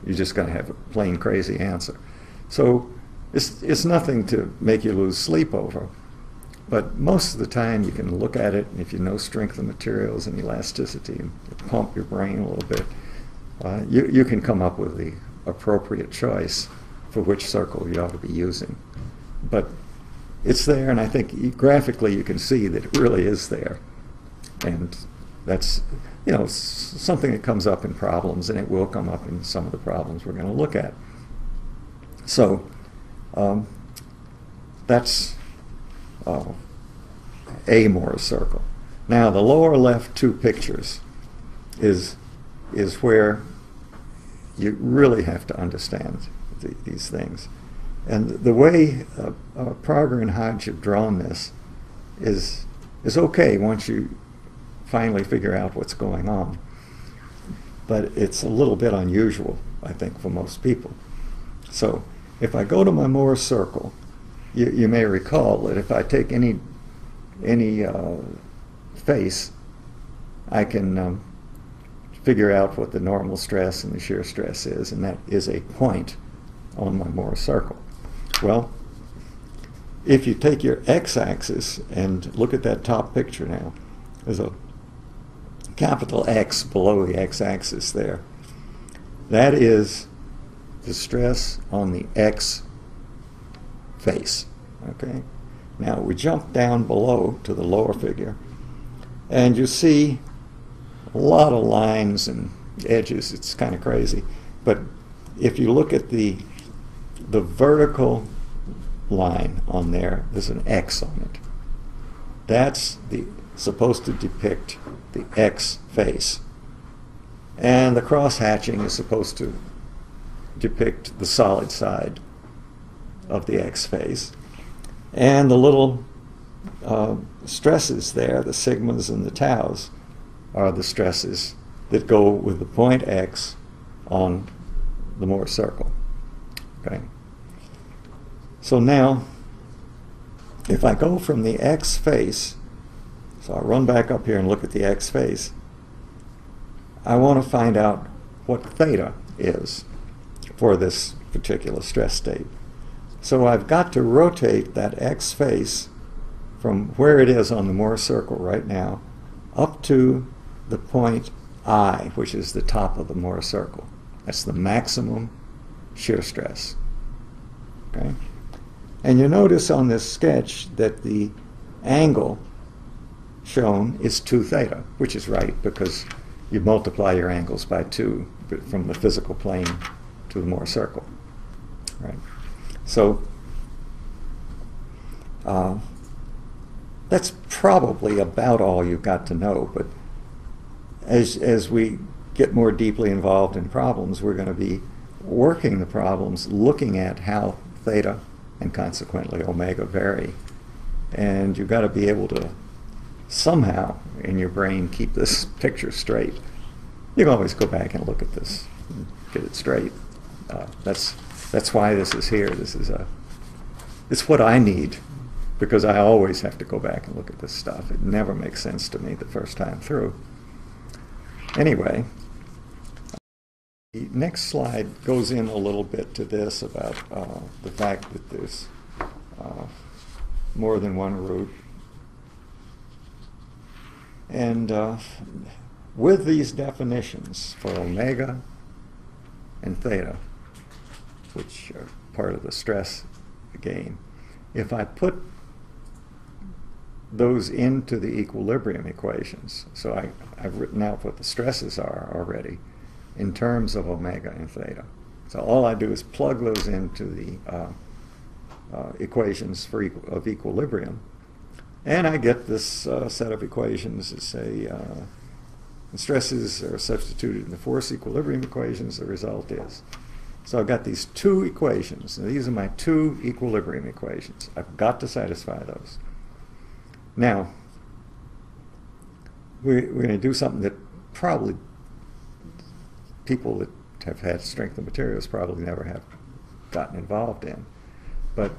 you're just going to have a plain crazy answer. So it's nothing to make you lose sleep over, but most of the time you can look at it, and if you know strength of materials and elasticity and pump your brain a little bit, you can come up with the appropriate choice for which circle you ought to be using. But it's there, and I think graphically you can see that it really is there. And that's, you know, something that comes up in problems, and it will come up in some of the problems we're going to look at. So that's a Mohr circle. Now the lower left two pictures is where you really have to understand these things. And the way Prager and Hodge have drawn this is okay once you finally figure out what's going on. But it's a little bit unusual, I think, for most people. So if I go to my Mohr circle, you may recall that if I take any face, I can figure out what the normal stress and the shear stress is, and that is a point on my Mohr circle. Well, if you take your x-axis and look at that top picture now, there's a capital X below the x-axis there. That is the stress on the x face. Okay. Now we jump down below to the lower figure, and you see a lot of lines and edges. It's kind of crazy. But if you look at the vertical line on there, there's an X on it. That's supposed to depict the X face. And the cross-hatching is supposed to depict the solid side of the X face. And the little stresses there, the sigmas and the taus, are the stresses that go with the point X on the Mohr circle. Okay. So now, if I go from the X face, so I'll run back up here and look at the X face, I want to find out what theta is for this particular stress state. So I've got to rotate that X face from where it is on the Mohr circle right now up to the point I, which is the top of the Mohr circle. That's the maximum shear stress. Okay? And you notice on this sketch that the angle shown is 2 theta, which is right because you multiply your angles by 2 from the physical plane to the Mohr circle. Right? So that's probably about all you've got to know, but as we get more deeply involved in problems, we're going to be working the problems, looking at how theta and consequently omega vary. And you've got to be able to somehow in your brain keep this picture straight. You can always go back and look at this and get it straight. That's why this is here. It's what I need, because I always have to go back and look at this stuff. It never makes sense to me the first time through. Anyway, the next slide goes in a little bit to this about the fact that there's more than one root. And with these definitions for omega and theta, which are part of the stress game, if I put those into the equilibrium equations, so I've written out what the stresses are already in terms of omega and theta. So all I do is plug those into the equations of equilibrium, and I get this set of equations that say the stresses are substituted in the force equilibrium equations. The result is. So I've got these two equations, and these are my two equilibrium equations. I've got to satisfy those. Now, we're going to do something that probably people that have had strength of materials probably never have gotten involved in. But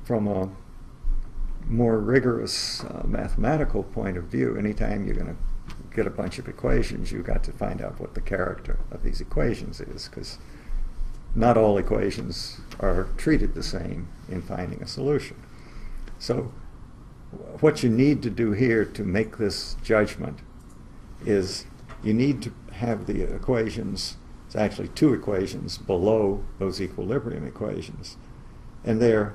from a more rigorous mathematical point of view, anytime you're going to get a bunch of equations, you've got to find out what the character of these equations is, because not all equations are treated the same in finding a solution. So what you need to do here to make this judgment is you need to have the equations, it's actually two equations below those equilibrium equations, and they're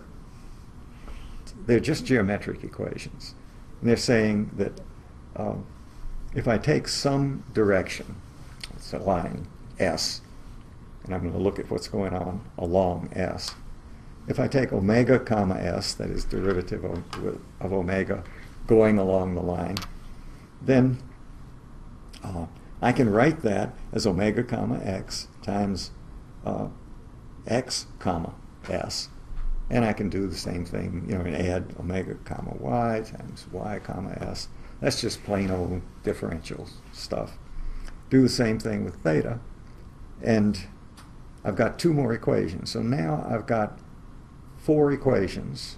just geometric equations. And they're saying that if I take some direction, it's a line S, and I'm going to look at what's going on along S. If I take omega comma S, that is derivative of omega going along the line, then I can write that as omega comma X times X comma S. And I can do the same thing, you know, and add omega comma Y times Y comma S. That's just plain old differential stuff. Do the same thing with theta, and I've got two more equations. So now I've got four equations,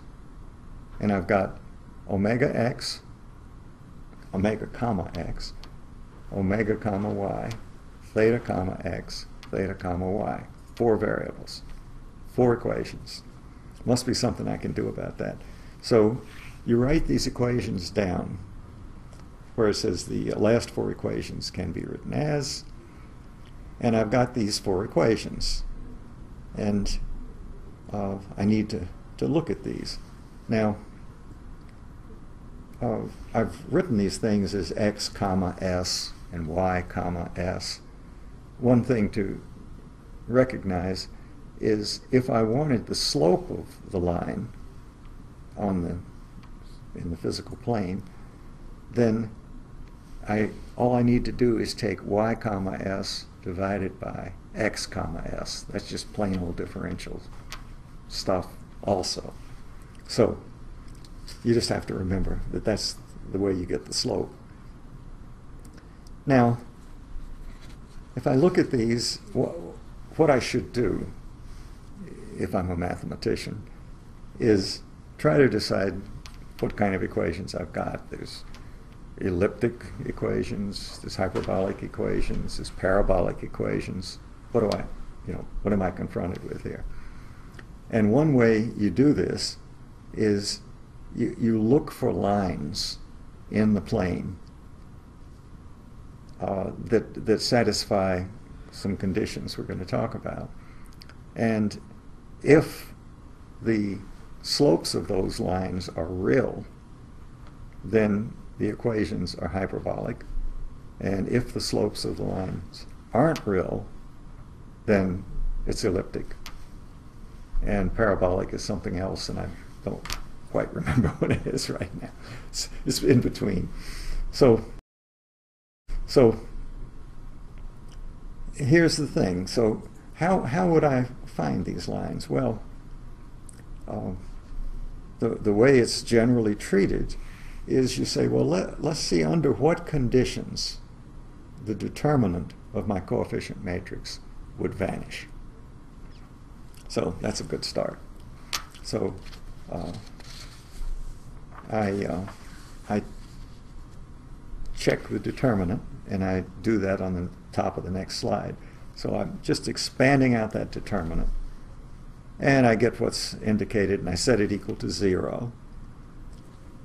and I've got omega X, omega comma X, omega comma Y, theta comma X, theta comma Y. Four variables, four equations. Must be something I can do about that. So you write these equations down where it says the last four equations can be written as, and I've got these four equations, and I need to look at these. Now, I've written these things as X comma S and Y comma S. One thing to recognize is if I wanted the slope of the line in the physical plane, then all I need to do is take Y comma S divided by X comma S. That's just plain old differential stuff also. So you just have to remember that that's the way you get the slope. Now, if I look at these, what I should do, if I'm a mathematician, is try to decide what kind of equations I've got. There's elliptic equations, there's hyperbolic equations, there's parabolic equations. What am I confronted with here? And one way you do this is you look for lines in the plane that satisfy some conditions we're going to talk about. And if the slopes of those lines are real, then the equations are hyperbolic. And if the slopes of the lines aren't real, then it's elliptic. And parabolic is something else, and I don't quite remember what it is right now. It's in between. So here's the thing. So how would I find these lines? Well, the way it's generally treated is you say, well, let's see under what conditions the determinant of my coefficient matrix would vanish. So that's a good start. So I check the determinant, and I do that on the top of the next slide. So I'm just expanding out that determinant, and I get what's indicated, and I set it equal to 0.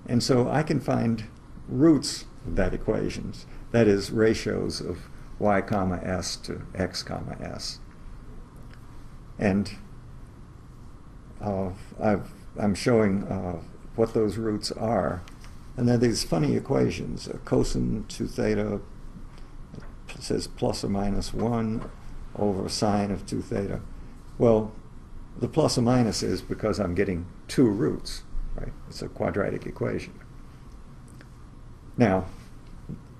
And so I can find roots of that equation, that is, ratios of Y comma S to X comma S. And I'm showing what those roots are. And then these funny equations, cosine 2 theta says plus or minus 1 over sine of 2 theta. Well, the plus or minus is because I'm getting two roots, right? It's a quadratic equation. Now,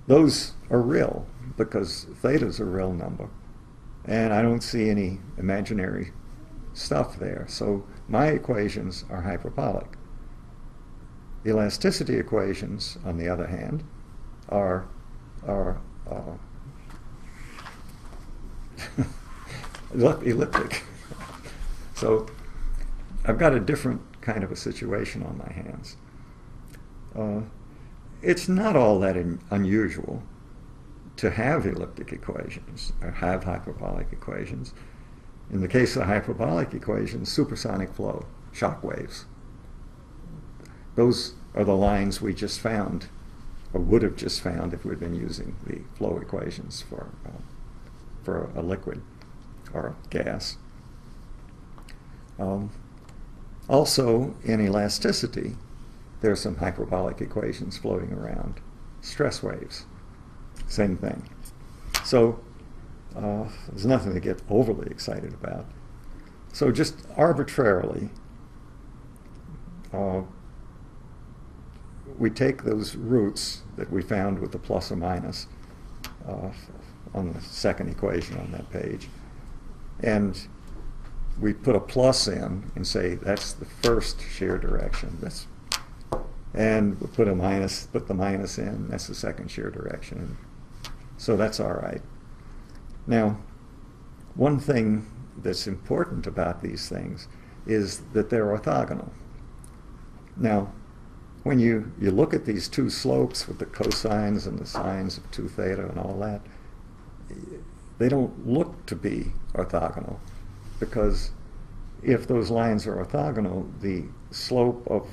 those are real because theta's a real number, and I don't see any imaginary stuff there. So my equations are hyperbolic. The elasticity equations, on the other hand, are elliptic. So I've got a different kind of a situation on my hands. It's not all that unusual to have elliptic equations or have hyperbolic equations. In the case of hyperbolic equations, supersonic flow, shock waves. Those are the lines we just found, or would have just found if we'd been using the flow equations for a liquid or a gas. Also, in elasticity, there are some hyperbolic equations floating around. Stress waves, same thing. So there's nothing to get overly excited about. So just arbitrarily, we take those roots that we found with the plus or minus on the second equation on that page, and we put a plus in and say that's the first shear direction. And we put the minus in, that's the second shear direction. So that's all right. Now, one thing that's important about these things is that they're orthogonal. Now, when you look at these two slopes with the cosines and the sines of 2 theta and all that, they don't look to be orthogonal, because if those lines are orthogonal, the slope of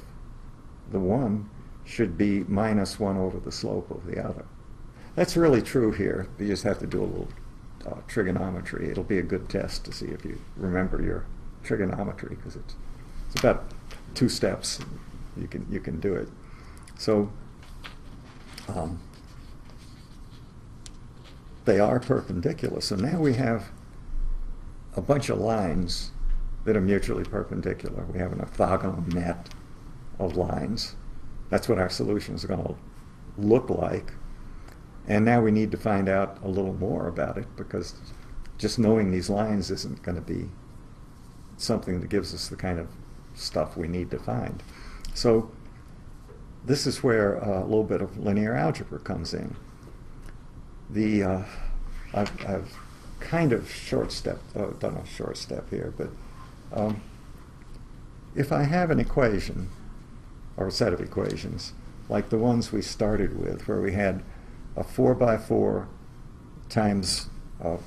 the one should be minus 1 over the slope of the other. That's really true here. You just have to do a little trigonometry. It'll be a good test to see if you remember your trigonometry, because it's about 2 steps. You can do it. So they are perpendicular. So now we have a bunch of lines that are mutually perpendicular. We have an orthogonal net of lines. That's what our solutions are going to look like. And now we need to find out a little more about it, because just knowing these lines isn't going to be something that gives us the kind of stuff we need to find. So this is where a little bit of linear algebra comes in. I've kind of done a short step here, but if I have an equation or a set of equations like the ones we started with, where we had a 4 by 4 times 4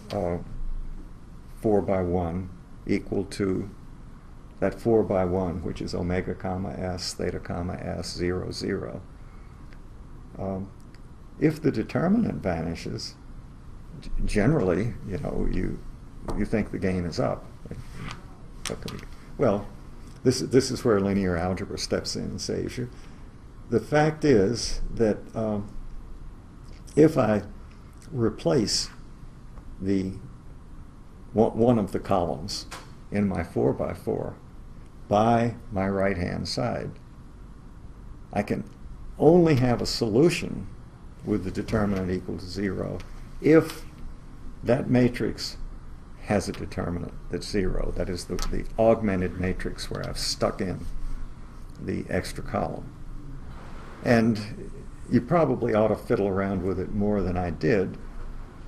by 1 equal to that 4 by 1, which is omega comma s, theta comma s, 0, 0. If the determinant vanishes, generally, you think the game is up. Well, this is where linear algebra steps in and saves you. The fact is that if I replace one of the columns in my 4 by 4 by my right-hand side, I can only have a solution with the determinant equal to 0 if that matrix has a determinant that's 0. That is the augmented matrix where I've stuck in the extra column. And you probably ought to fiddle around with it more than I did,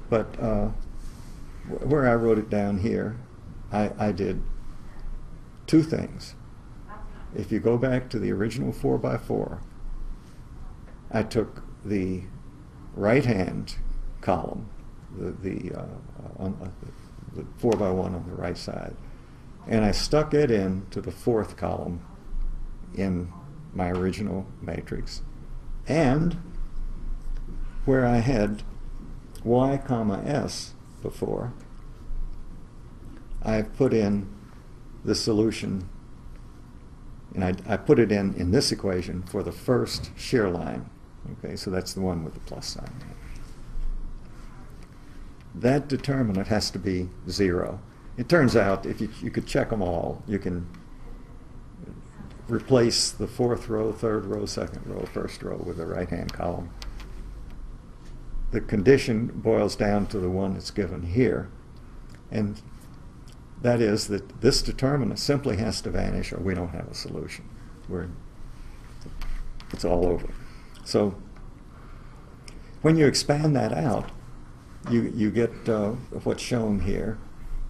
but where I wrote it down here, I did 2 things. If you go back to the original 4 by 4, I took the right-hand column, the 4 by 1 on the right side, and I stuck it into the 4th column in my original matrix. And where I had y comma s before, I've put in the solution, and I put it in this equation for the first shear line. Okay, so that's the one with the plus sign. That determinant has to be 0. It turns out, if you could check them all, you can replace the 4th row, 3rd row, 2nd row, 1st row with the right-hand column. The condition boils down to the one that's given here, and that is that this determinant simply has to vanish or we don't have a solution. It's all over. So when you expand that out, you get what's shown here.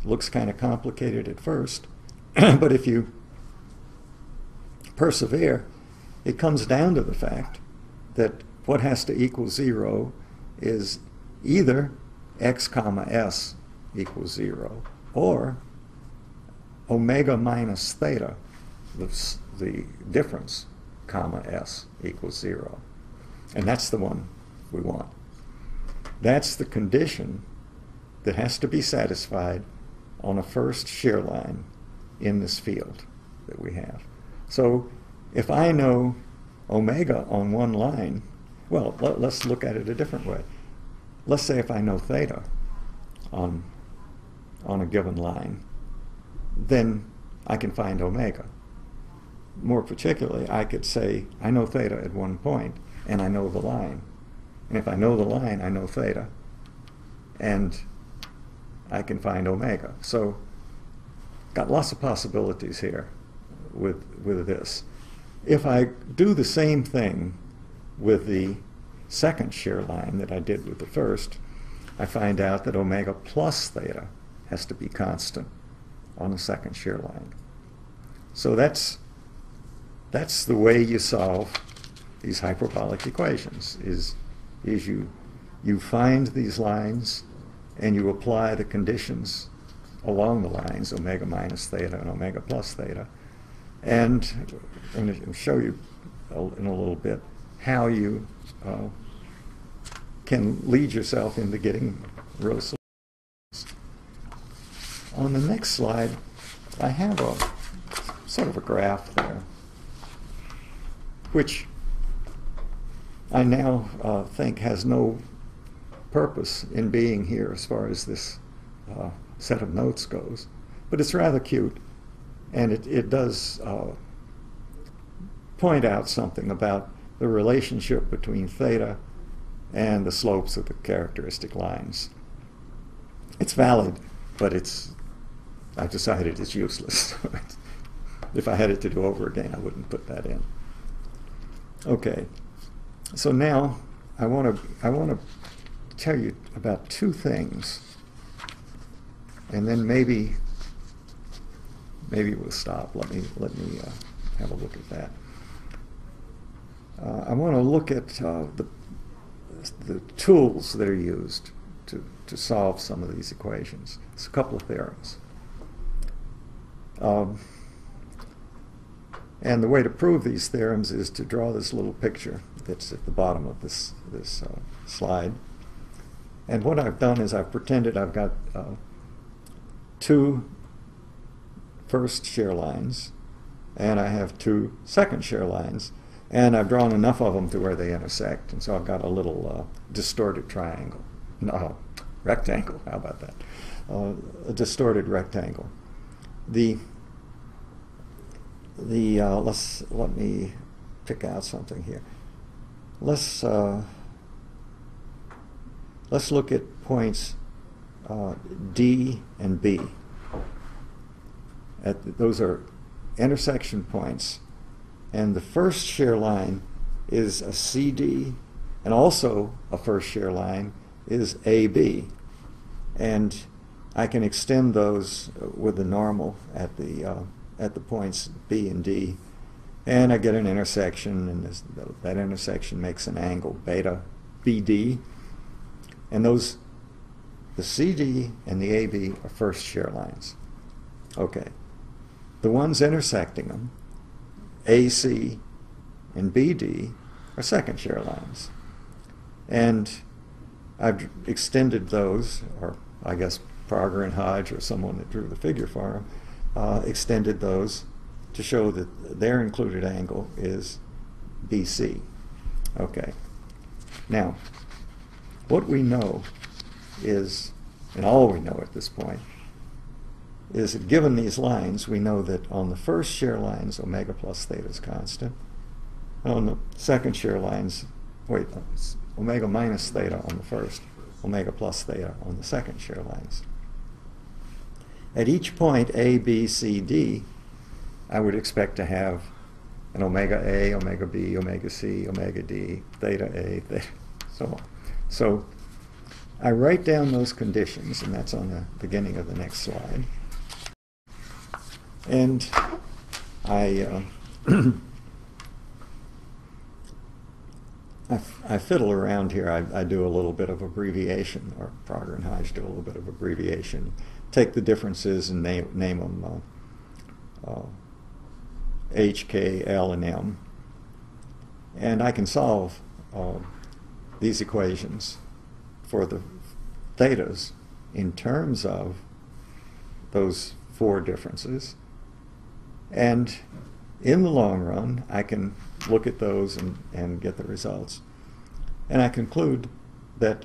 It looks kind of complicated at first, but if you persevere, it comes down to the fact that what has to equal 0 is either x comma s equals 0, or omega minus theta, the difference, comma s equals 0. And that's the one we want. That's the condition that has to be satisfied on a first shear line in this field that we have. So if I know omega on one line, well, let's look at it a different way. Let's say if I know theta on a given line, then I can find omega. More particularly, I could say I know theta at one point, and I know the line. And if I know the line, I know theta, and I can find omega. So got lots of possibilities here with this. If I do the same thing with the second shear line that I did with the first, I find out that omega plus theta has to be constant on the second shear line. So that's the way you solve these hyperbolic equations, is you find these lines and you apply the conditions along the lines, omega minus theta and omega plus theta. And I'm going to show you in a little bit how you can lead yourself into getting row solutions. On the next slide, I have a sort of a graph there, which I now think has no purpose in being here as far as this set of notes goes. But it's rather cute, and it does point out something about the relationship between theta and the slopes of the characteristic lines. It's valid, but I've decided it's useless. If I had it to do over again, I wouldn't put that in. Okay, so now I want to tell you about two things, and then maybe we'll stop. Let me have a look at that. I want to look at the tools that are used to solve some of these equations. It's a couple of theorems. And the way to prove these theorems is to draw this little picture that's at the bottom of this slide. And what I've done is I've pretended I've got two first shear lines, and I have two second shear lines, and I've drawn enough of them to where they intersect, and so I've got a little distorted triangle. No, rectangle, how about that? A distorted rectangle. Let me pick out something here. Let's look at points D and B. Those are intersection points, and the first shear line is a CD, and also a first shear line is AB, and I can extend those with the normal at the points B and D, and I get an intersection, and that intersection makes an angle beta BD, and the CD and the AB are first shear lines. Okay, the ones intersecting them, AC and BD, are second shear lines, and I've extended those, or I guess Prager and Hodge, or someone that drew the figure for them, extended those to show that their included angle is BC. Okay. Now, what we know is, and all we know at this point, is that given these lines, we know that on the first shear lines, omega plus theta is constant. And on the second shear lines, it's omega minus theta on the first, omega plus theta on the second shear lines. At each point A, B, C, D, I would expect to have an omega A, omega B, omega C, omega D, theta A, theta, so on. So I write down those conditions, and that's on the beginning of the next slide. And I fiddle around here. I do a little bit of abbreviation, or Prager and Hodge do a little bit of abbreviation. Take the differences and name them H, K, L, and M. And I can solve these equations for the thetas in terms of those four differences. And in the long run, I can look at those and get the results. And I conclude that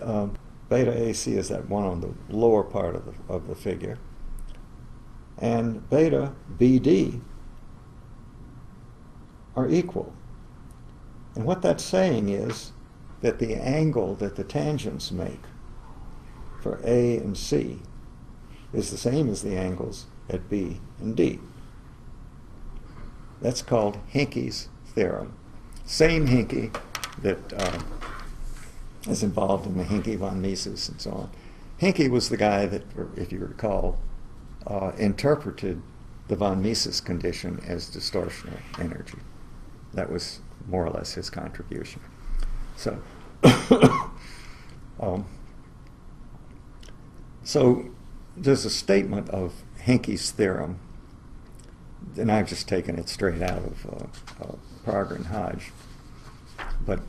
beta AC is that one on the lower part of the figure. And beta BD are equal. And what that's saying is that the angle that the tangents make for A and C is the same as the angles at B and D. That's called Henky's theorem. Same Hencky that is involved in the Hencky-von Mises and so on. Hencky was the guy that, if you recall, interpreted the von Mises condition as distortional energy. That was more or less his contribution. So, so there's a statement of Henky's theorem, and I've just taken it straight out of Prager and Hodge, but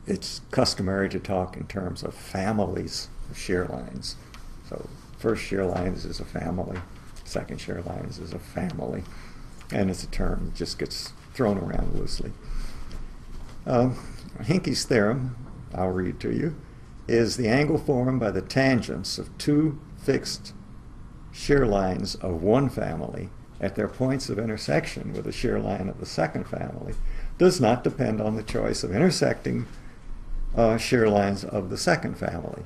it's customary to talk in terms of families of shear lines. So first shear lines is a family, second shear lines is a family, and it's a term that just gets thrown around loosely. Henky's theorem, I'll read to you, is the angle formed by the tangents of two fixed shear lines of one family at their points of intersection with a shear line of the second family does not depend on the choice of intersecting shear lines of the second family.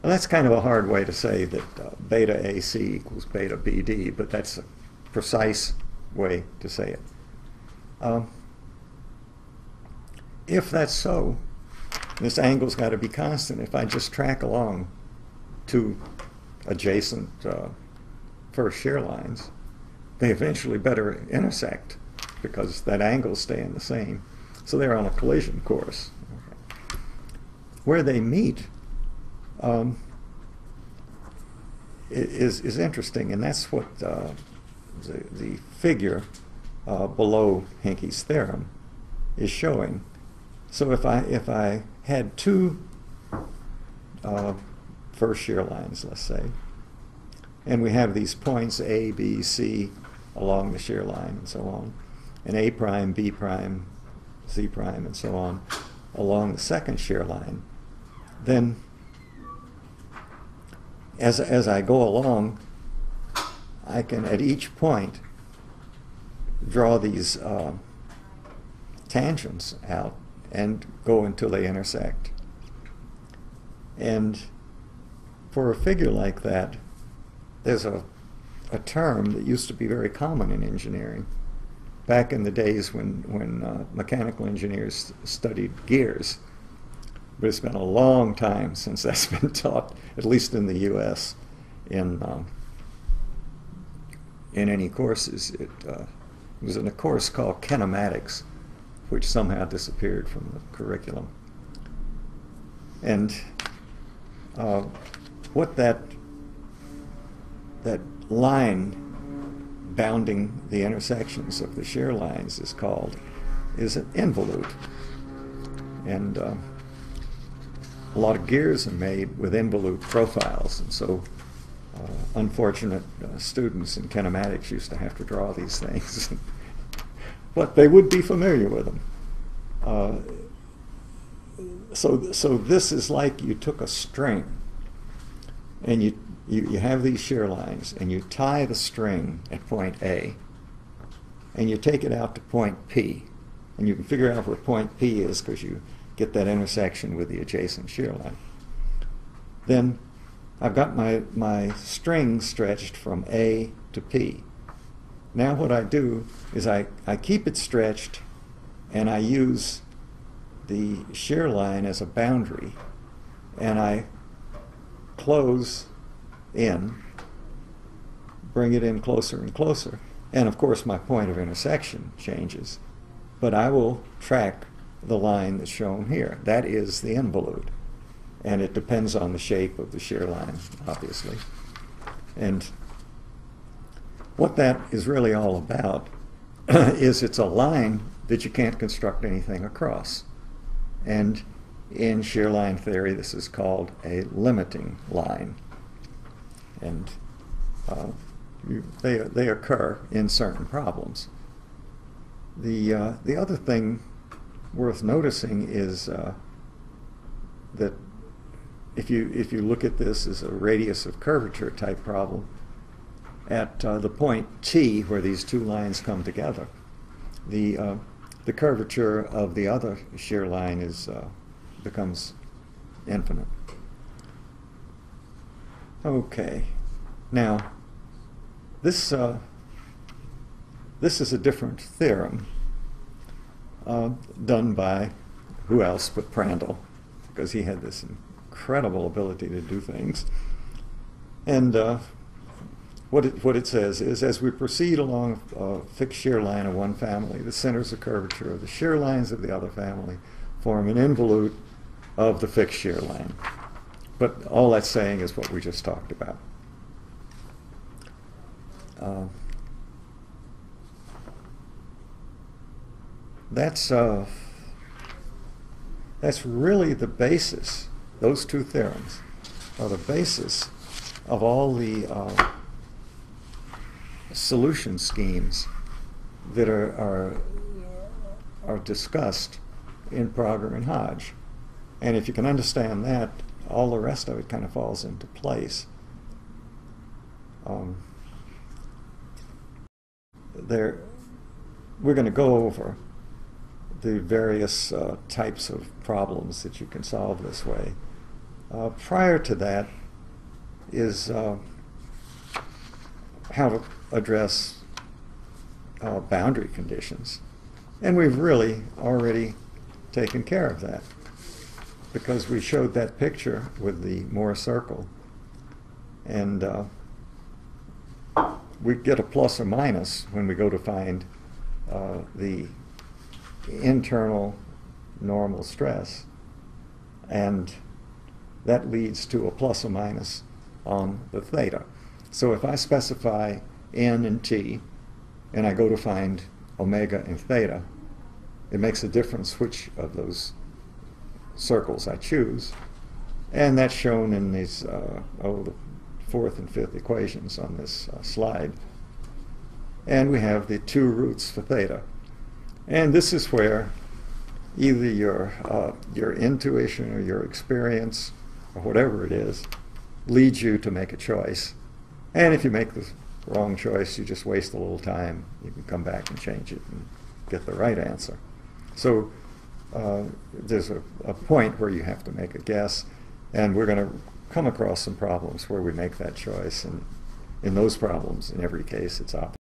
Well, that's kind of a hard way to say that beta AC equals beta BD, but that's a precise way to say it. If that's so, this angle's got to be constant. If I just track along two adjacent first shear lines, they eventually better intersect because that angle's staying the same. So they're on a collision course. Okay. Where they meet is interesting, and that's what the figure below Henky's theorem is showing. So if I had two first shear lines, let's say, and we have these points A, B, C along the shear line and so on, and A prime, B prime, C prime, and so on along the second shear line, then as I go along, I can at each point draw these tangents out and go until they intersect. And for a figure like that, there's a term that used to be very common in engineering back in the days when mechanical engineers studied gears. But it's been a long time since that's been taught, at least in the US, in any courses. It was in a course called kinematics, which somehow disappeared from the curriculum. And what that line bounding the intersections of the shear lines is called is an involute. And a lot of gears are made with involute profiles, and so unfortunate students in kinematics used to have to draw these things. But they would be familiar with them. So this is like you took a string and you have these shear lines and you tie the string at point A and you take it out to point P, and you can figure out where point P is because you get that intersection with the adjacent shear line. Then I've got my string stretched from A to P. Now what I do is I keep it stretched and I use the shear line as a boundary, and I close in, bring it in closer and closer, and of course my point of intersection changes. but I will track the line that's shown here. That is the involute. And it depends on the shape of the shear line, obviously. And what that is really all about is it's a line that you can't construct anything across. And in shear line theory, this is called a limiting line. And they occur in certain problems. The other thing worth noticing is that if you look at this as a radius of curvature type problem, at the point T where these two lines come together, the curvature of the other shear line becomes infinite. Okay, now this is a different theorem done by who else but Prandtl, because he had this incredible ability to do things. And what it says is, as we proceed along a fixed shear line of one family, the centers of curvature of the shear lines of the other family form an involute of the fixed shear line. But all that's saying is what we just talked about. That's really the basis. Those two theorems are the basis of all the solution schemes that are discussed in Prager and Hodge. And if you can understand that, all the rest of it kind of falls into place. We're going to go over the various types of problems that you can solve this way. Prior to that is how to address boundary conditions. And we've really already taken care of that, because we showed that picture with the Mohr circle. And we get a plus or minus when we go to find the internal normal stress. And that leads to a plus or minus on the theta. So if I specify n and t, and I go to find omega and theta, it makes a difference which of those circles I choose. And that's shown in these, the fourth and fifth equations on this slide. And we have the two roots for theta. And this is where either your intuition or your experience or whatever it is leads you to make a choice. And if you make the wrong choice, you just waste a little time. You can come back and change it and get the right answer. So there's a point where you have to make a guess, and we're going to come across some problems where we make that choice. And in those problems, in every case, it's opposite.